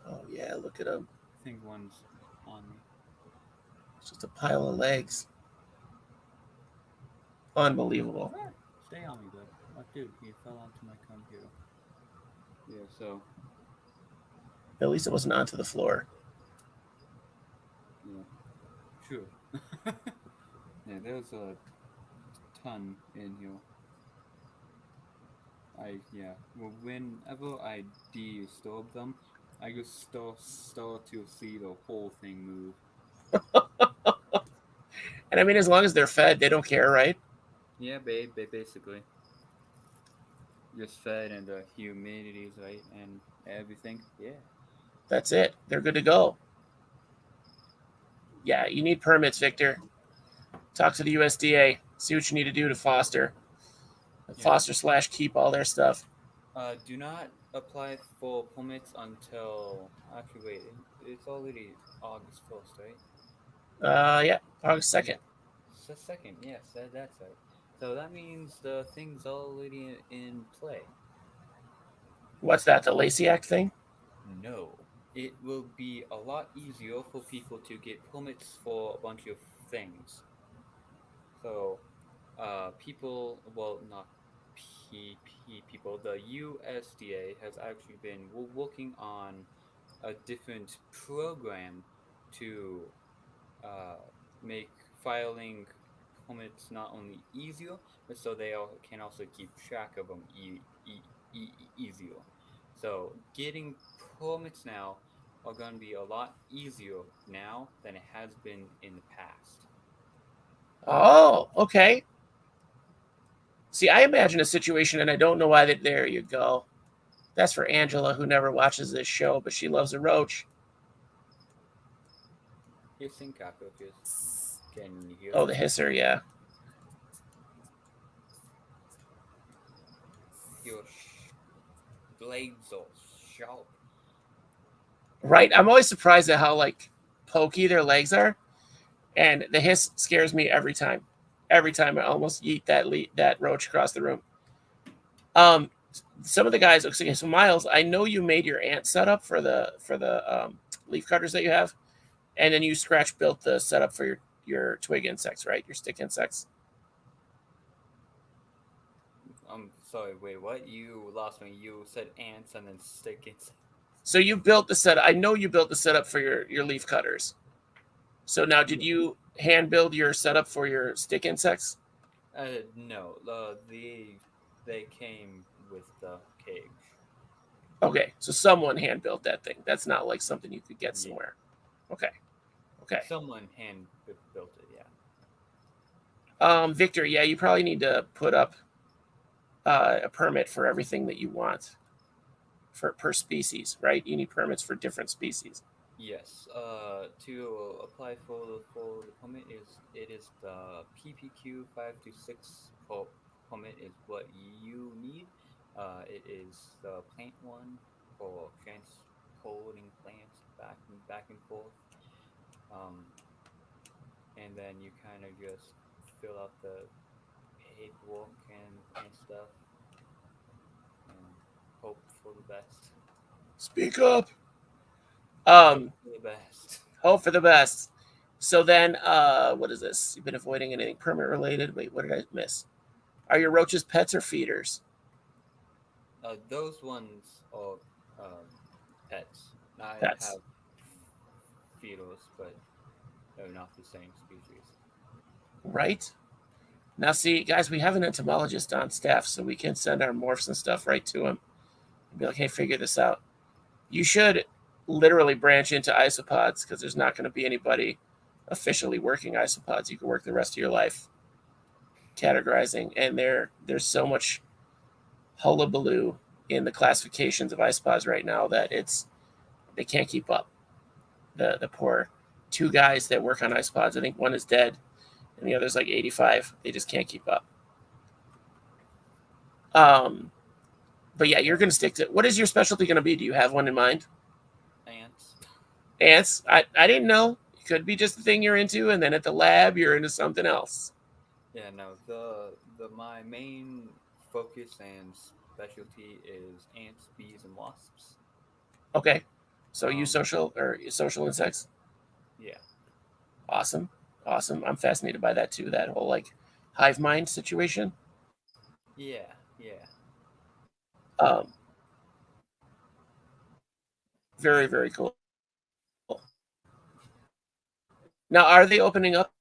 Oh, yeah. Look at them.
I think one's on me.
It's just a pile of legs. Unbelievable.
Stay on me, bud. Oh, dude, he fell onto my computer. Yeah, so.
At least it wasn't onto the floor.
Yeah. Sure. Yeah, there's a ton in here. Whenever I disturb them, I just start to see the whole thing move.
And I mean, as long as they're fed, they don't care, right?
Yeah, basically just fed and the humidity's right and everything. Yeah.
That's it. They're good to go. Yeah, you need permits, Victor. Talk to the USDA. See what you need to do to
Yeah.
foster / keep all their stuff.
Do not apply for permits until actually wait, it's already August 1st, right?
Yeah, August
Yeah.
2nd.
Second, yes, that's right. So that means the thing's already in play.
What's that? The Lacey Act thing?
No, it will be a lot easier for people to get permits for a bunch of things. So, people, well, not people, the USDA has actually been working on a different program to uh, make filing permits not only easier, but so they can also keep track of them easier. So getting permits now are going to be a lot easier now than it has been in the past.
Oh, okay. See, I imagine a situation, and I don't know why that. There you go. That's for Angela, who never watches this show, but she loves a roach.
Hissing cockroaches. Can you hear
Oh,
them?
the hisser, yeah.
Your blades are sharp.
Right. I'm always surprised at how like pokey their legs are, and the hiss scares me every time. Every time I almost yeet that roach across the room. Um, some of the guys. Okay, so Miles, I know you made your ant setup for the leaf cutters that you have, and then you scratch built the setup for your twig insects, right? Your stick insects.
I'm sorry, wait, what? You lost me. You said ants and then stick insects.
So you built the set. I know you built the setup for your leaf cutters. So now, did you hand build your setup for your stick insects?
No, they came with the cage.
Okay, so someone hand built that thing. That's not like something you could get
Yeah,
somewhere. Okay, okay.
someone hand built it. Yeah.
Victor, yeah, you probably need to put up a permit for everything that you want for per species, right? You need permits for different species.
Yes. To apply for the permit is the PPQ 5 to 6 permit is what you need. It is the plant one for transporting plants back and forth. Um, and then you kind of just fill out the paperwork and stuff and hope for the best.
Speak up.
Hope
Um,
for the best.
Hope for the best. So then, what is this? You've been avoiding anything permit related. Wait, what did I miss? Are your roaches pets or feeders?
Those ones are pets. I
Pets.
have feeders, but they're not the same species.
Right? Now, see, guys, we have an entomologist on staff, so we can send our morphs and stuff right to him and be like, hey, figure this out. You should literally branch into isopods because there's not going to be anybody officially working isopods. You can work the rest of your life categorizing, and there's so much hullabaloo in the classifications of isopods right now that they can't keep up. The poor two guys that work on isopods, I think one is dead and the other's like 85. They just can't keep up. Um, but yeah, you're going to stick to what is your specialty going to be? Do you have one in mind?
Ants.
Ants? I didn't know. It could be just the thing you're into, and then at the lab you're into something else.
Yeah, no. The my main focus and specialty is ants, bees, and wasps.
Okay, so you
Um,
social insects.
yeah,
Awesome, awesome. I'm fascinated by that too. That whole like hive mind situation.
yeah, yeah.
Um, very very cool. Now, are they opening up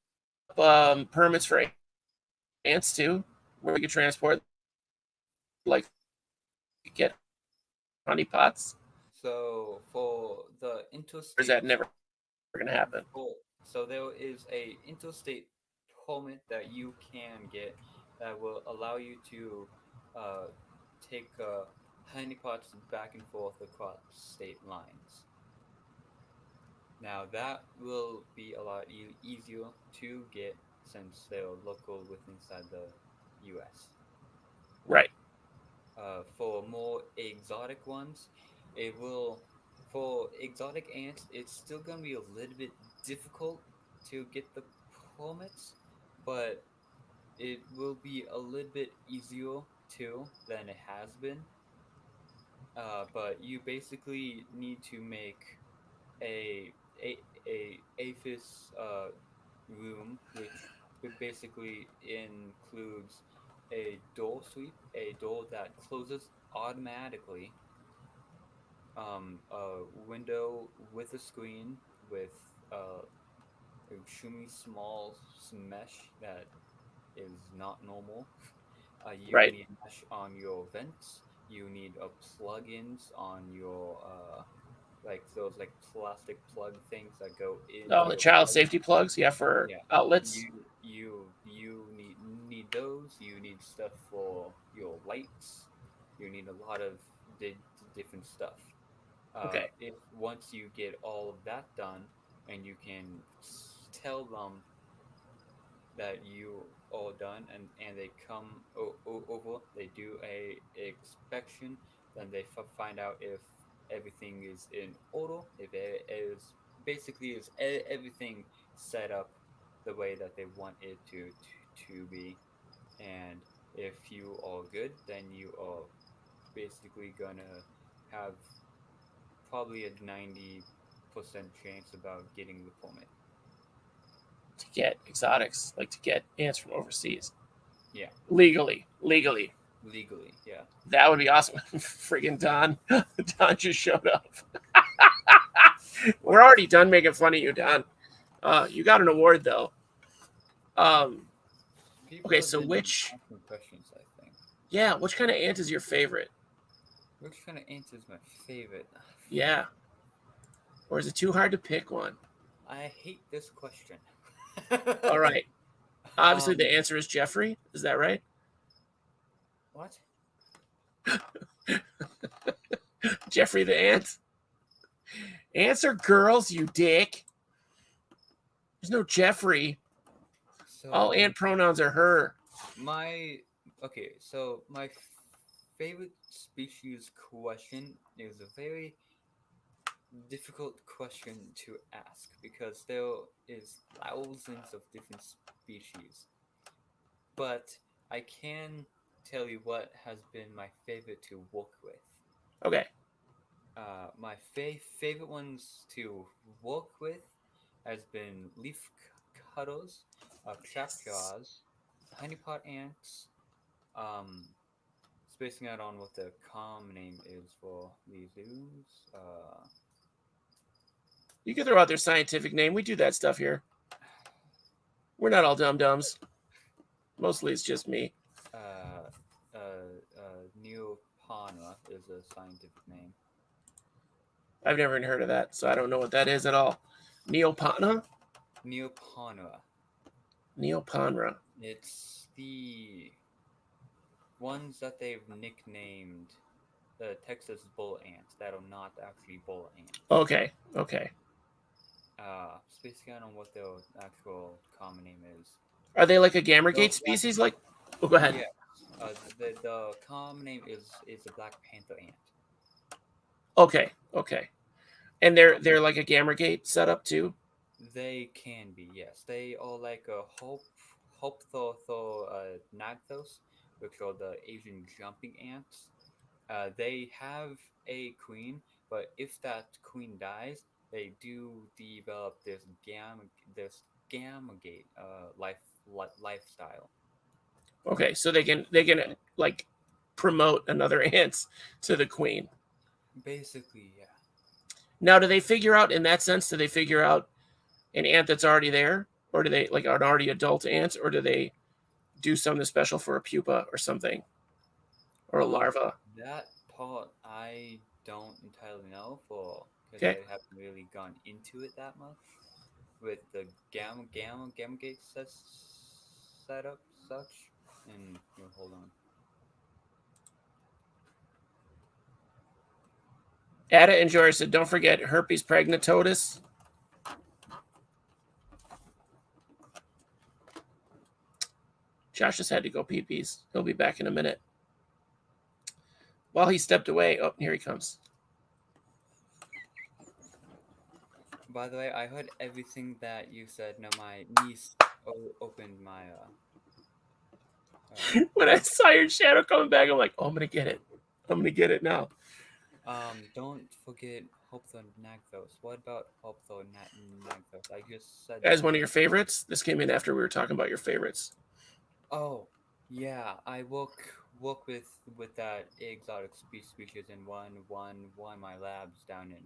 permits for ants ants too, where you can transport, like, get honeypots?
So for the
Or is
interstate,
that never going to happen?
so there is a interstate permit that you can get that will allow you to uh, take honeypots back and forth across state lines. Now that will be a lot easier to get since they're local within inside the U.S.
Right.
For more exotic ones, it will. For exotic ants, it's still gonna be a little bit difficult to get the permits, but it will be a little bit easier too than it has been. But you basically need to make a a aphis room, which basically includes a door sweep, a door that closes automatically, a window with a screen with extremely small mesh that is not normal. You
Right.
need mesh on your vents. You need plugins on your like those like plastic plug things that go into
Oh, the
your
child
plug.
safety plugs, yeah, for
Yeah,
outlets.
you need those. You need stuff for your lights. You need a lot of different stuff.
Okay.
If once you get all of that done, and you can tell them that you all done, and they come over, they do a inspection, then they find out if everything is in order, if it is basically is everything set up the way that they want it to be, and if you are good, then you are basically gonna have probably a 90% chance about getting the permit.
To get exotics, like to get ants from overseas
Yeah,
legally.
legally. Yeah.
That would be awesome. Friggin' Don. Don just showed up. We're
What?
already done making fun of you, Don. You got an award though. Um,
People
okay,
have
so
been asking questions, I think.
which kind of ant is your favorite?
Which kind of ant is my favorite?
Yeah, or is it too hard to pick one?
I hate this question.
All right. Obviously,
um,
the answer is Jeffrey. Is that right?
what?
Jeffrey the ant. Ants are girls, you dick. There's no Jeffrey. All
So
ant pronouns are her.
my okay. So my favorite species question is a very difficult question to ask because there is thousands of different species. But I can tell you what has been my favorite to work with.
Okay.
My favorite ones to work with has been leaf cutters,
Yes.
trapjaws, honeypot ants. Um, Spacing out on what the common name is for these dudes.
You can throw out their scientific name. We do that stuff here. We're not all dum dums. Mostly it's just me.
uh, Neopana is a scientific name.
I've never even heard of that, so I don't know what that is at all. Neopana?
Neopana.
Neopanra.
It's the ones that they've nicknamed the Texas bull ants that are not actually bull ants.
Okay. Okay.
Spacing out on what their actual common name is.
Are they like a Gamergate
The black,
species? Like, oh, go ahead.
yeah. The common name is the black panther ant.
Okay. Okay. And they're
Um,
they're like a Gamergate setup too.
they can be, yes. They are like a Hoptho Nagthos, which are the Asian jumping ants. They have a queen, but if that queen dies, they do develop this gamagate lifestyle.
Okay, so they can like promote another ants to the queen.
Basically, yeah.
Now, do they figure out in that sense? Do they figure out an ant that's already there, or do they like an already adult ant, or do they do something special for a pupa or something, or a larva.
That part I don't entirely know for because
Okay.
I haven't really gone into it that much with the gamma gate setup such. And hold on.
Ada and George said, don't forget herpes pregnatotus. Josh just had to go pee-pees. He'll be back in a minute. While he stepped away, oh, here he comes.
By the way, I heard everything that you said. Now my niece opened my.
When I saw your shadow coming back, I'm like, oh, I'm gonna get it. I'm gonna get it now.
Don't forget Hoptho Nagthos. What about Hoptho Nagthos? I just said
As
that.
one of your favorites? This came in after we were talking about your favorites.
Oh, yeah. I work with that exotic species in one of my labs down in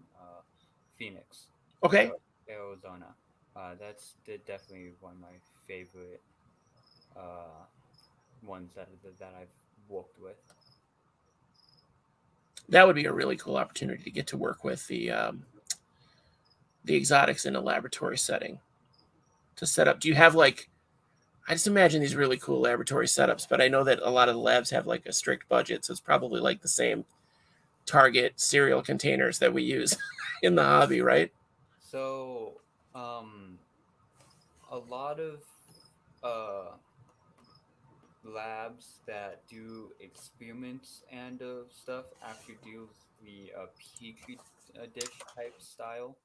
Phoenix,
Okay.
Arizona. That's definitely one of my favorite ones that I've worked with.
That would be a really cool opportunity to get to work with the exotics in a laboratory setting. To set up, do you have like? I just imagine these really cool laboratory setups, but I know that a lot of the labs have like a strict budget, so it's probably like the same Target cereal containers that we use in the hobby, right?
So, a lot of labs that do experiments and stuff actually do the petri dish type style.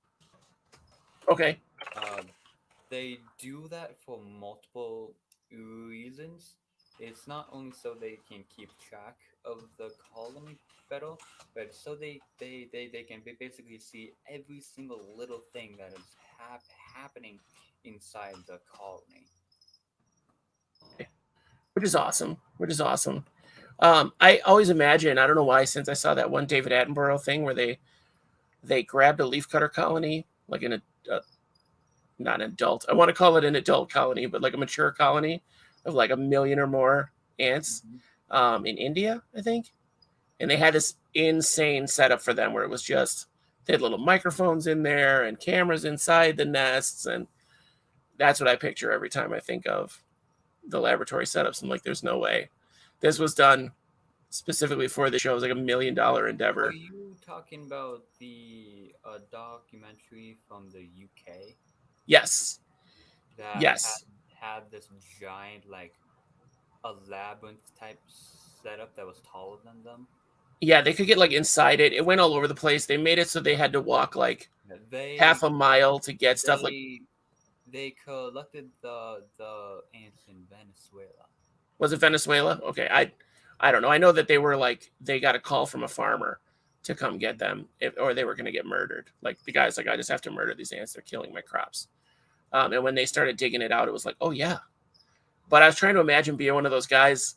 Okay.
They do that for multiple reasons. It's not only so they can keep track of the colony better, but so they can basically see every single little thing that is happening inside the colony.
Which is awesome. Which is awesome. I always imagine, I don't know why, since I saw that one David Attenborough thing where they grabbed a leafcutter colony, like in not an adult, I want to call it an adult colony, but like a mature colony of like 1 million or more ants in India, I think. And they had this insane setup for them where it was just, they had little microphones in there and cameras inside the nests. And that's what I picture every time I think of the laboratory setups. I'm like, there's no way. This was done specifically for the show. It was like $1 million endeavor.
Are you talking about the documentary from the UK?
Yes.
That
Yes.
had this giant, like, a labyrinth type setup that was taller than them.
Yeah, they could get like inside it. It went all over the place. They made it so they had to walk like half a mile to get stuff. Like
they collected the ants in Venezuela.
Was it Venezuela? Okay, I don't know. I know that they were like they got a call from a farmer to come get them, or they were going to get murdered. Like the guy's like, I just have to murder these ants. They're killing my crops. And when they started digging it out, it was like, oh yeah. But I was trying to imagine being one of those guys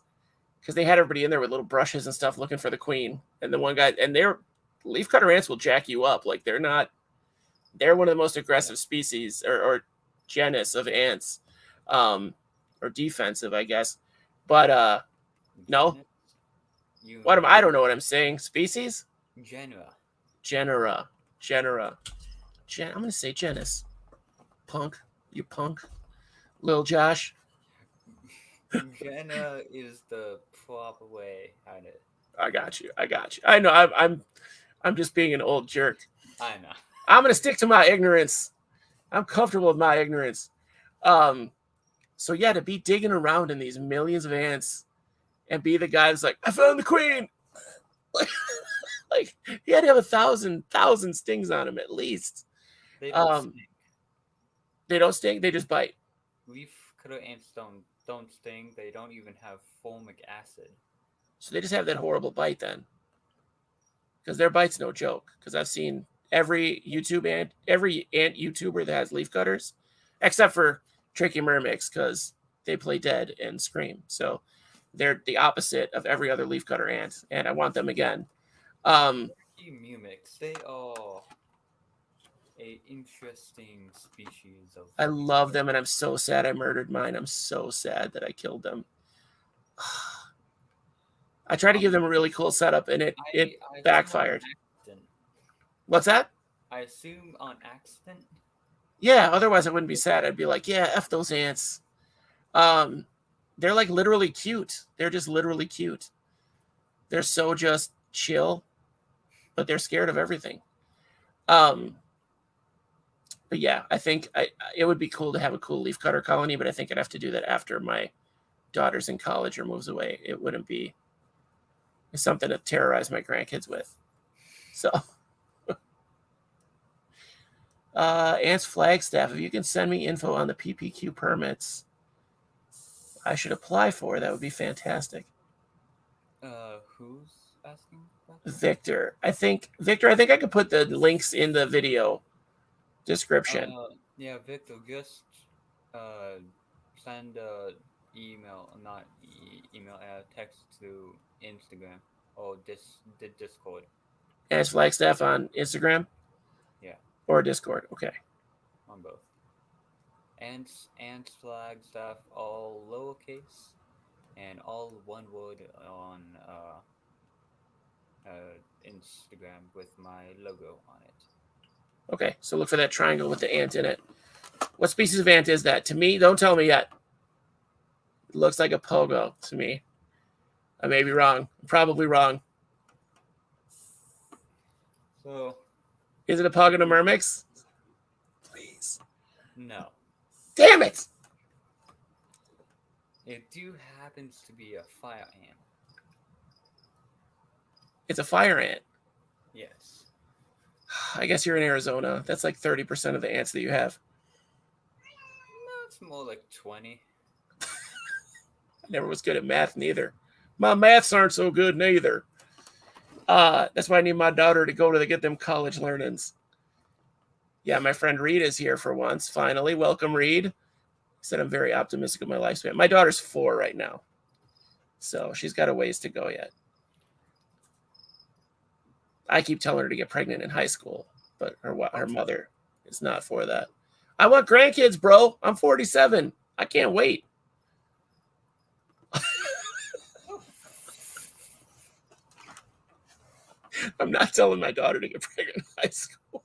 because they had everybody in there with little brushes and stuff looking for the queen. And the one guy, and their leafcutter ants will jack you up. Like they're one of the most aggressive species or genus of ants, or defensive, I guess. But no. I don't know what I'm saying. Species? Genera. I'm gonna say genus. Punk. You punk. Lil Josh.
Genera is the proper way.
I got you. I know. I'm just being an old jerk.
I know.
I'm gonna stick to my ignorance. I'm comfortable with my ignorance. So yeah, to be digging around in these millions of ants and be the guy that's like, I found the queen. Like he had to have 1,000 stings on him at least.
They don't sting.
They don't sting. They just bite.
Leafcutter ants don't sting. They don't even have formic acid.
So they just have that horrible bite then. Because their bite's no joke. Because I've seen every ant YouTuber that has leafcutters, except for Tricky Mermix, because they play dead and scream. So they're the opposite of every other leafcutter ant, and I want them again.
Mumix, they are a interesting species of.
I love them, and I'm so sad I murdered mine. I'm so sad that I killed them. I tried to give them a really cool setup, and it
I assume
backfired.
on accident.
What's that?
I assume on accident.
Yeah, otherwise I wouldn't be sad. I'd be like, yeah, F those ants. They're like literally cute. They're just literally cute. They're so just chill, but they're scared of everything. But yeah, I think it would be cool to have a cool leafcutter colony, but I think I'd have to do that after my daughter's in college or moves away. It wouldn't be something to terrorize my grandkids with. So, Ants Flagstaff, if you can send me info on the PPQ permits I should apply for, that would be fantastic.
Who's asking that?
Victor, I think I could put the links in the video description.
Yeah, Victor, just send a email, not email, text to Instagram or the Discord.
Ants Flagstaff on Instagram?
Yeah.
Or Discord, okay.
On both. Ants Flagstaff, all lowercase, and all one word on Instagram with my logo on it.
Okay, so look for that triangle with the ant in it. What species of ant is that? To me, don't tell me yet. It looks like a pogo to me. I may be wrong. I'm probably wrong.
So,
is it a Pogonomyrmex? Please.
No.
Damn it!
It happens to be a fire ant.
It's a fire ant.
Yes.
I guess you're in Arizona. That's like 30% of the ants that you have.
No, it's more like 20.
I never was good at math, neither. My maths aren't so good, neither. That's why I need my daughter to go to get them college learnings. Yeah, my friend Reed is here for once, finally. Welcome, Reed. He said I'm very optimistic of my lifespan. My daughter's 4 right now, so she's got a ways to go yet. I keep telling her to get pregnant in high school, but her mother is not for that. I want grandkids, bro. I'm 47. I can't wait. I'm not telling my daughter to get pregnant in high school.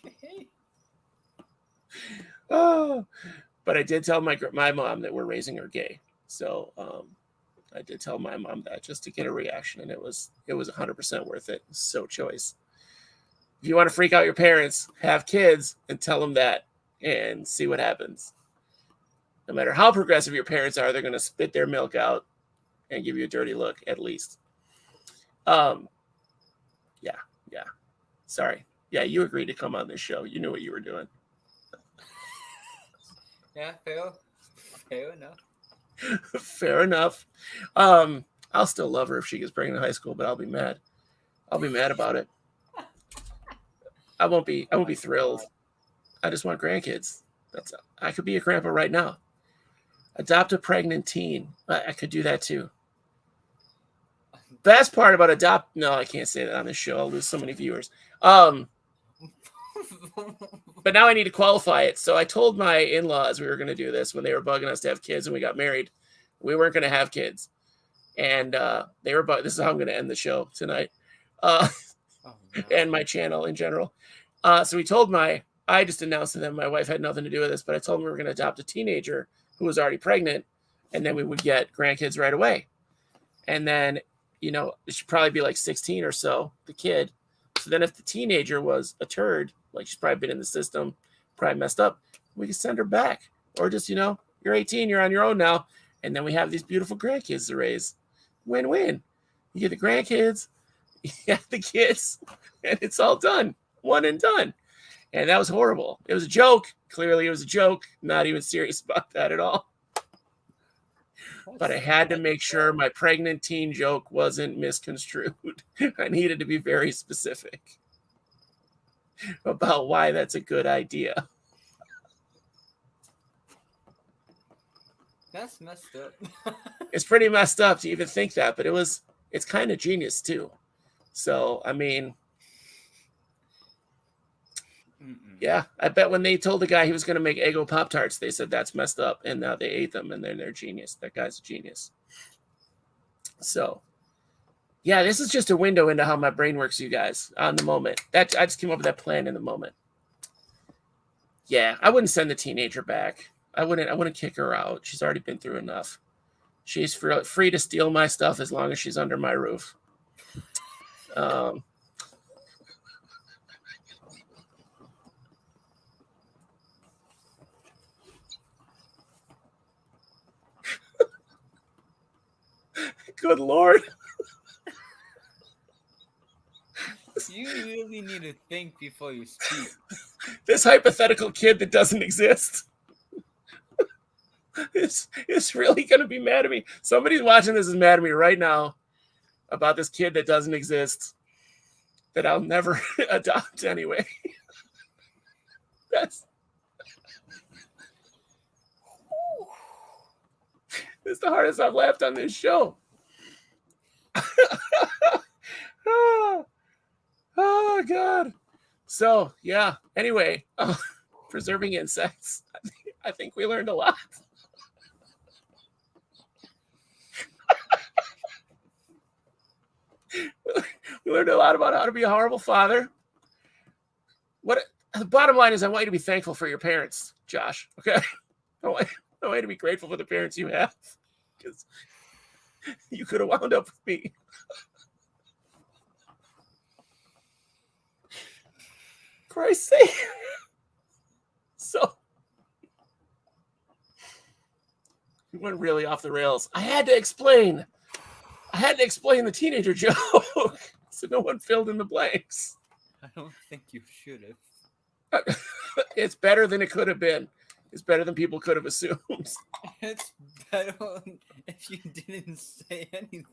Okay.
Oh, but I did tell my mom that we're raising her gay. So I did tell my mom that just to get a reaction, and it was 100% worth it. So choice. If you want to freak out your parents, have kids and tell them that and see what happens. No matter how progressive your parents are, they're going to spit their milk out and give you a dirty look at least. Yeah. Sorry. Yeah, you agreed to come on this show. You knew what you were doing.
Yeah, fair enough.
Fair enough. I'll still love her if she gets pregnant in high school, but I'll be mad. I'll be mad about it. I won't be thrilled. I just want grandkids. I could be a grandpa right now. Adopt a pregnant teen. I could do that too. Best part about no, I can't say that on this show. I'll lose so many viewers. But now I need to qualify it. So I told my in-laws we were going to do this when they were bugging us to have kids, and we got married. We weren't going to have kids. And they were this is how I'm going to end the show tonight. And my channel in general. So we told I just announced to them, my wife had nothing to do with this, but I told them we were going to adopt a teenager who was already pregnant, and then we would get grandkids right away. And then, it should probably be like 16 or so, the kid. So then if the teenager was a turd, like she's probably been in the system, probably messed up, we could send her back. Or just, you're 18, you're on your own now. And then we have these beautiful grandkids to raise. Win-win. You get the grandkids, you have the kids, and it's all done. One and done. And that was horrible. It was a joke. Clearly it was a joke. Not even serious about that at all. But I had to make sure my pregnant teen joke wasn't misconstrued. I needed to be very specific about why that's a good idea.
That's messed up.
It's pretty messed up to even think that, but it's kind of genius too. So, I mean, Yeah, I bet when they told the guy he was going to make Eggo Pop-Tarts, they said that's messed up, and now they ate them, and then they're genius. That guy's a genius. So, yeah, this is just a window into how my brain works, you guys, on the moment. I just came up with that plan in the moment. Yeah, I wouldn't send the teenager back. I wouldn't kick her out. She's already been through enough. She's free to steal my stuff as long as she's under my roof. Good Lord.
You really need to think before you speak.
This hypothetical kid that doesn't exist is really going to be mad at me. Somebody's watching this is mad at me right now about this kid that doesn't exist that I'll never adopt anyway. That's the hardest I've laughed on this show. Oh God. So yeah, anyway, preserving insects. I think we learned a lot. We learned a lot about how to be a horrible father. The bottom line is I want you to be thankful for your parents, Josh. Okay? I want you to be grateful for the parents you have, because you could have wound up with me. Christ's sake. So we went really off the rails. I had to explain the teenager joke, so no one filled in the blanks.
I don't think you should have.
It's better than it could have been. It's better than people could have assumed.
It's better if you didn't say anything.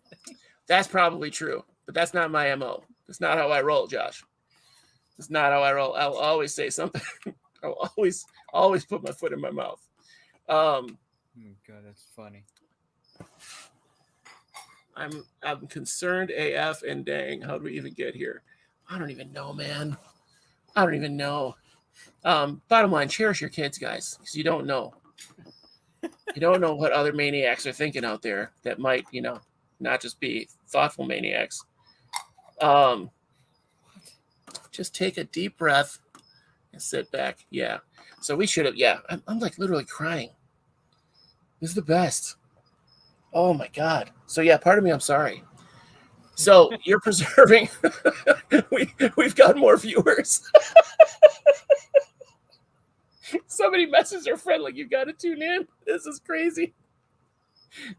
That's probably true, but that's not my MO. That's not how I roll, Josh. That's not how I roll. I'll always say something. I'll always put my foot in my mouth.
Oh God, that's funny.
I'm concerned AF, and dang, how do we even get here? I don't even know, man. I don't even know. Bottom line, cherish your kids, guys, because you don't know. You don't know what other maniacs are thinking out there that might, not just be thoughtful maniacs. Just take a deep breath and sit back. Yeah. So we should have, I'm like literally crying. This is the best. Oh my God. So yeah, part of me, I'm sorry. So you're preserving. We've got more viewers. Somebody messages their friend like, you got to tune in. This is crazy.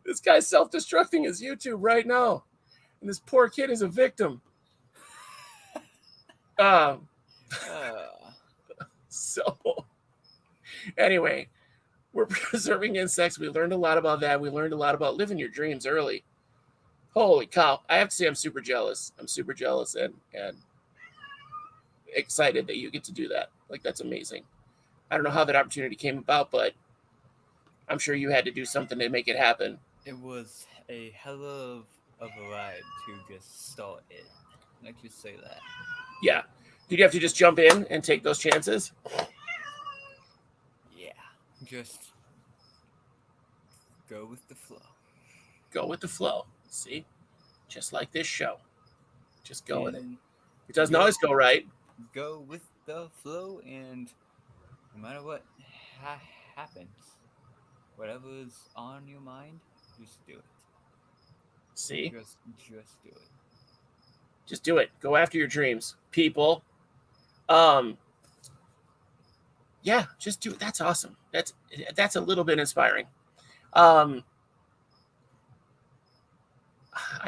This guy's self-destructing his YouTube right now. And this poor kid is a victim. So anyway, we're preserving insects. We learned a lot about that. We learned a lot about living your dreams early. Holy cow. I have to say I'm super jealous. I'm super jealous and excited that you get to do that. Like, that's amazing. I don't know how that opportunity came about, but I'm sure you had to do something to make it happen.
It was a hell of a ride to just start it. Let's just say that.
Yeah. Did you have to just jump in and take those chances?
Yeah. Just go with the flow.
Go with the flow. See? Just like this show. Just go with it. It doesn't always go right.
Go with the flow, and no matter what happens, whatever's on your mind, just do it.
See?
Just do it.
Just do it. Go after your dreams, people. Yeah, just do it. That's awesome. That's a little bit inspiring. I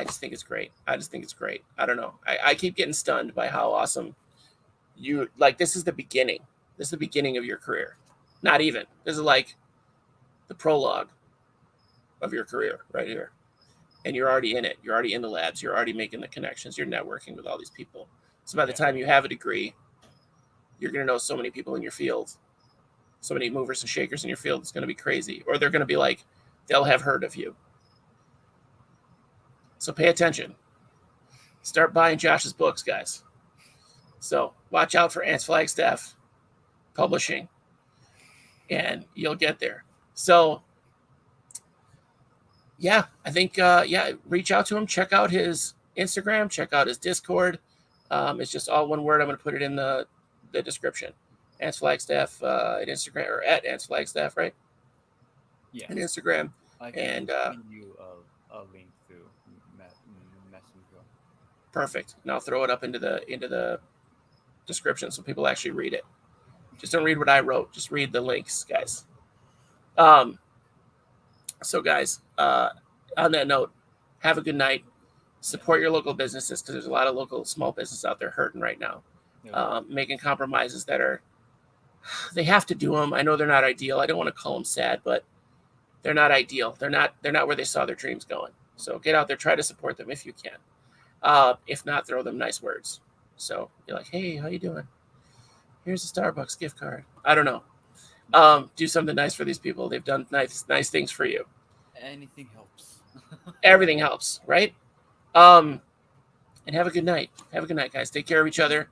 just think it's great. I don't know. I keep getting stunned by how awesome you like. This is the beginning. This is the beginning of your career. Not even. This is like the prologue of your career right here. And you're already in it. You're already in the labs. You're already making the connections. You're networking with all these people. So by the time you have a degree, you're going to know so many people in your field, so many movers and shakers in your field. It's going to be crazy. Or they're going to be like, they'll have heard of you. So pay attention. Start buying Josh's books, guys. So watch out for Ants Flagstaff. publishing, and you'll get there. So yeah, I think reach out to him, check out his Instagram, check out his Discord. It's just all one word. I'm going to put it in the description. Ants Flagstaff at Instagram, or at Ants Flagstaff, right?
Yes.
And Instagram.
I can
And
send you a link through Messenger.
Perfect. And I'll throw it up into the description so people actually read it. Just don't read what I wrote. Just read the links, guys. So guys, on that note, have a good night. Support your local businesses, because there's a lot of local small business out there hurting right now, making compromises that they have to do them. I know they're not ideal. I don't want to call them sad, but they're not ideal. They're not where they saw their dreams going. So get out there, try to support them if you can. If not, throw them nice words. So you're like, hey, how you doing? Here's a Starbucks gift card. I don't know. Do something nice for these people. They've done nice things for you.
Anything helps.
Everything helps, right? And have a good night. Have a good night, guys. Take care of each other.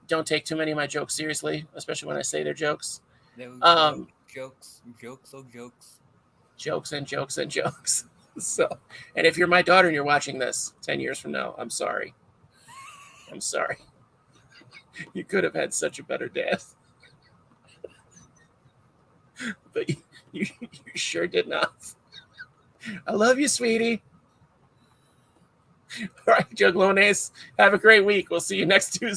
Don't take too many of my jokes seriously, especially when I say they're jokes.
Jokes.
Jokes and jokes and jokes. So, and if you're my daughter and you're watching this 10 years from now, I'm sorry. I'm sorry. You could have had such a better dad. But you sure did not. I love you, sweetie. All right, Juggalones, have a great week. We'll see you next Tuesday.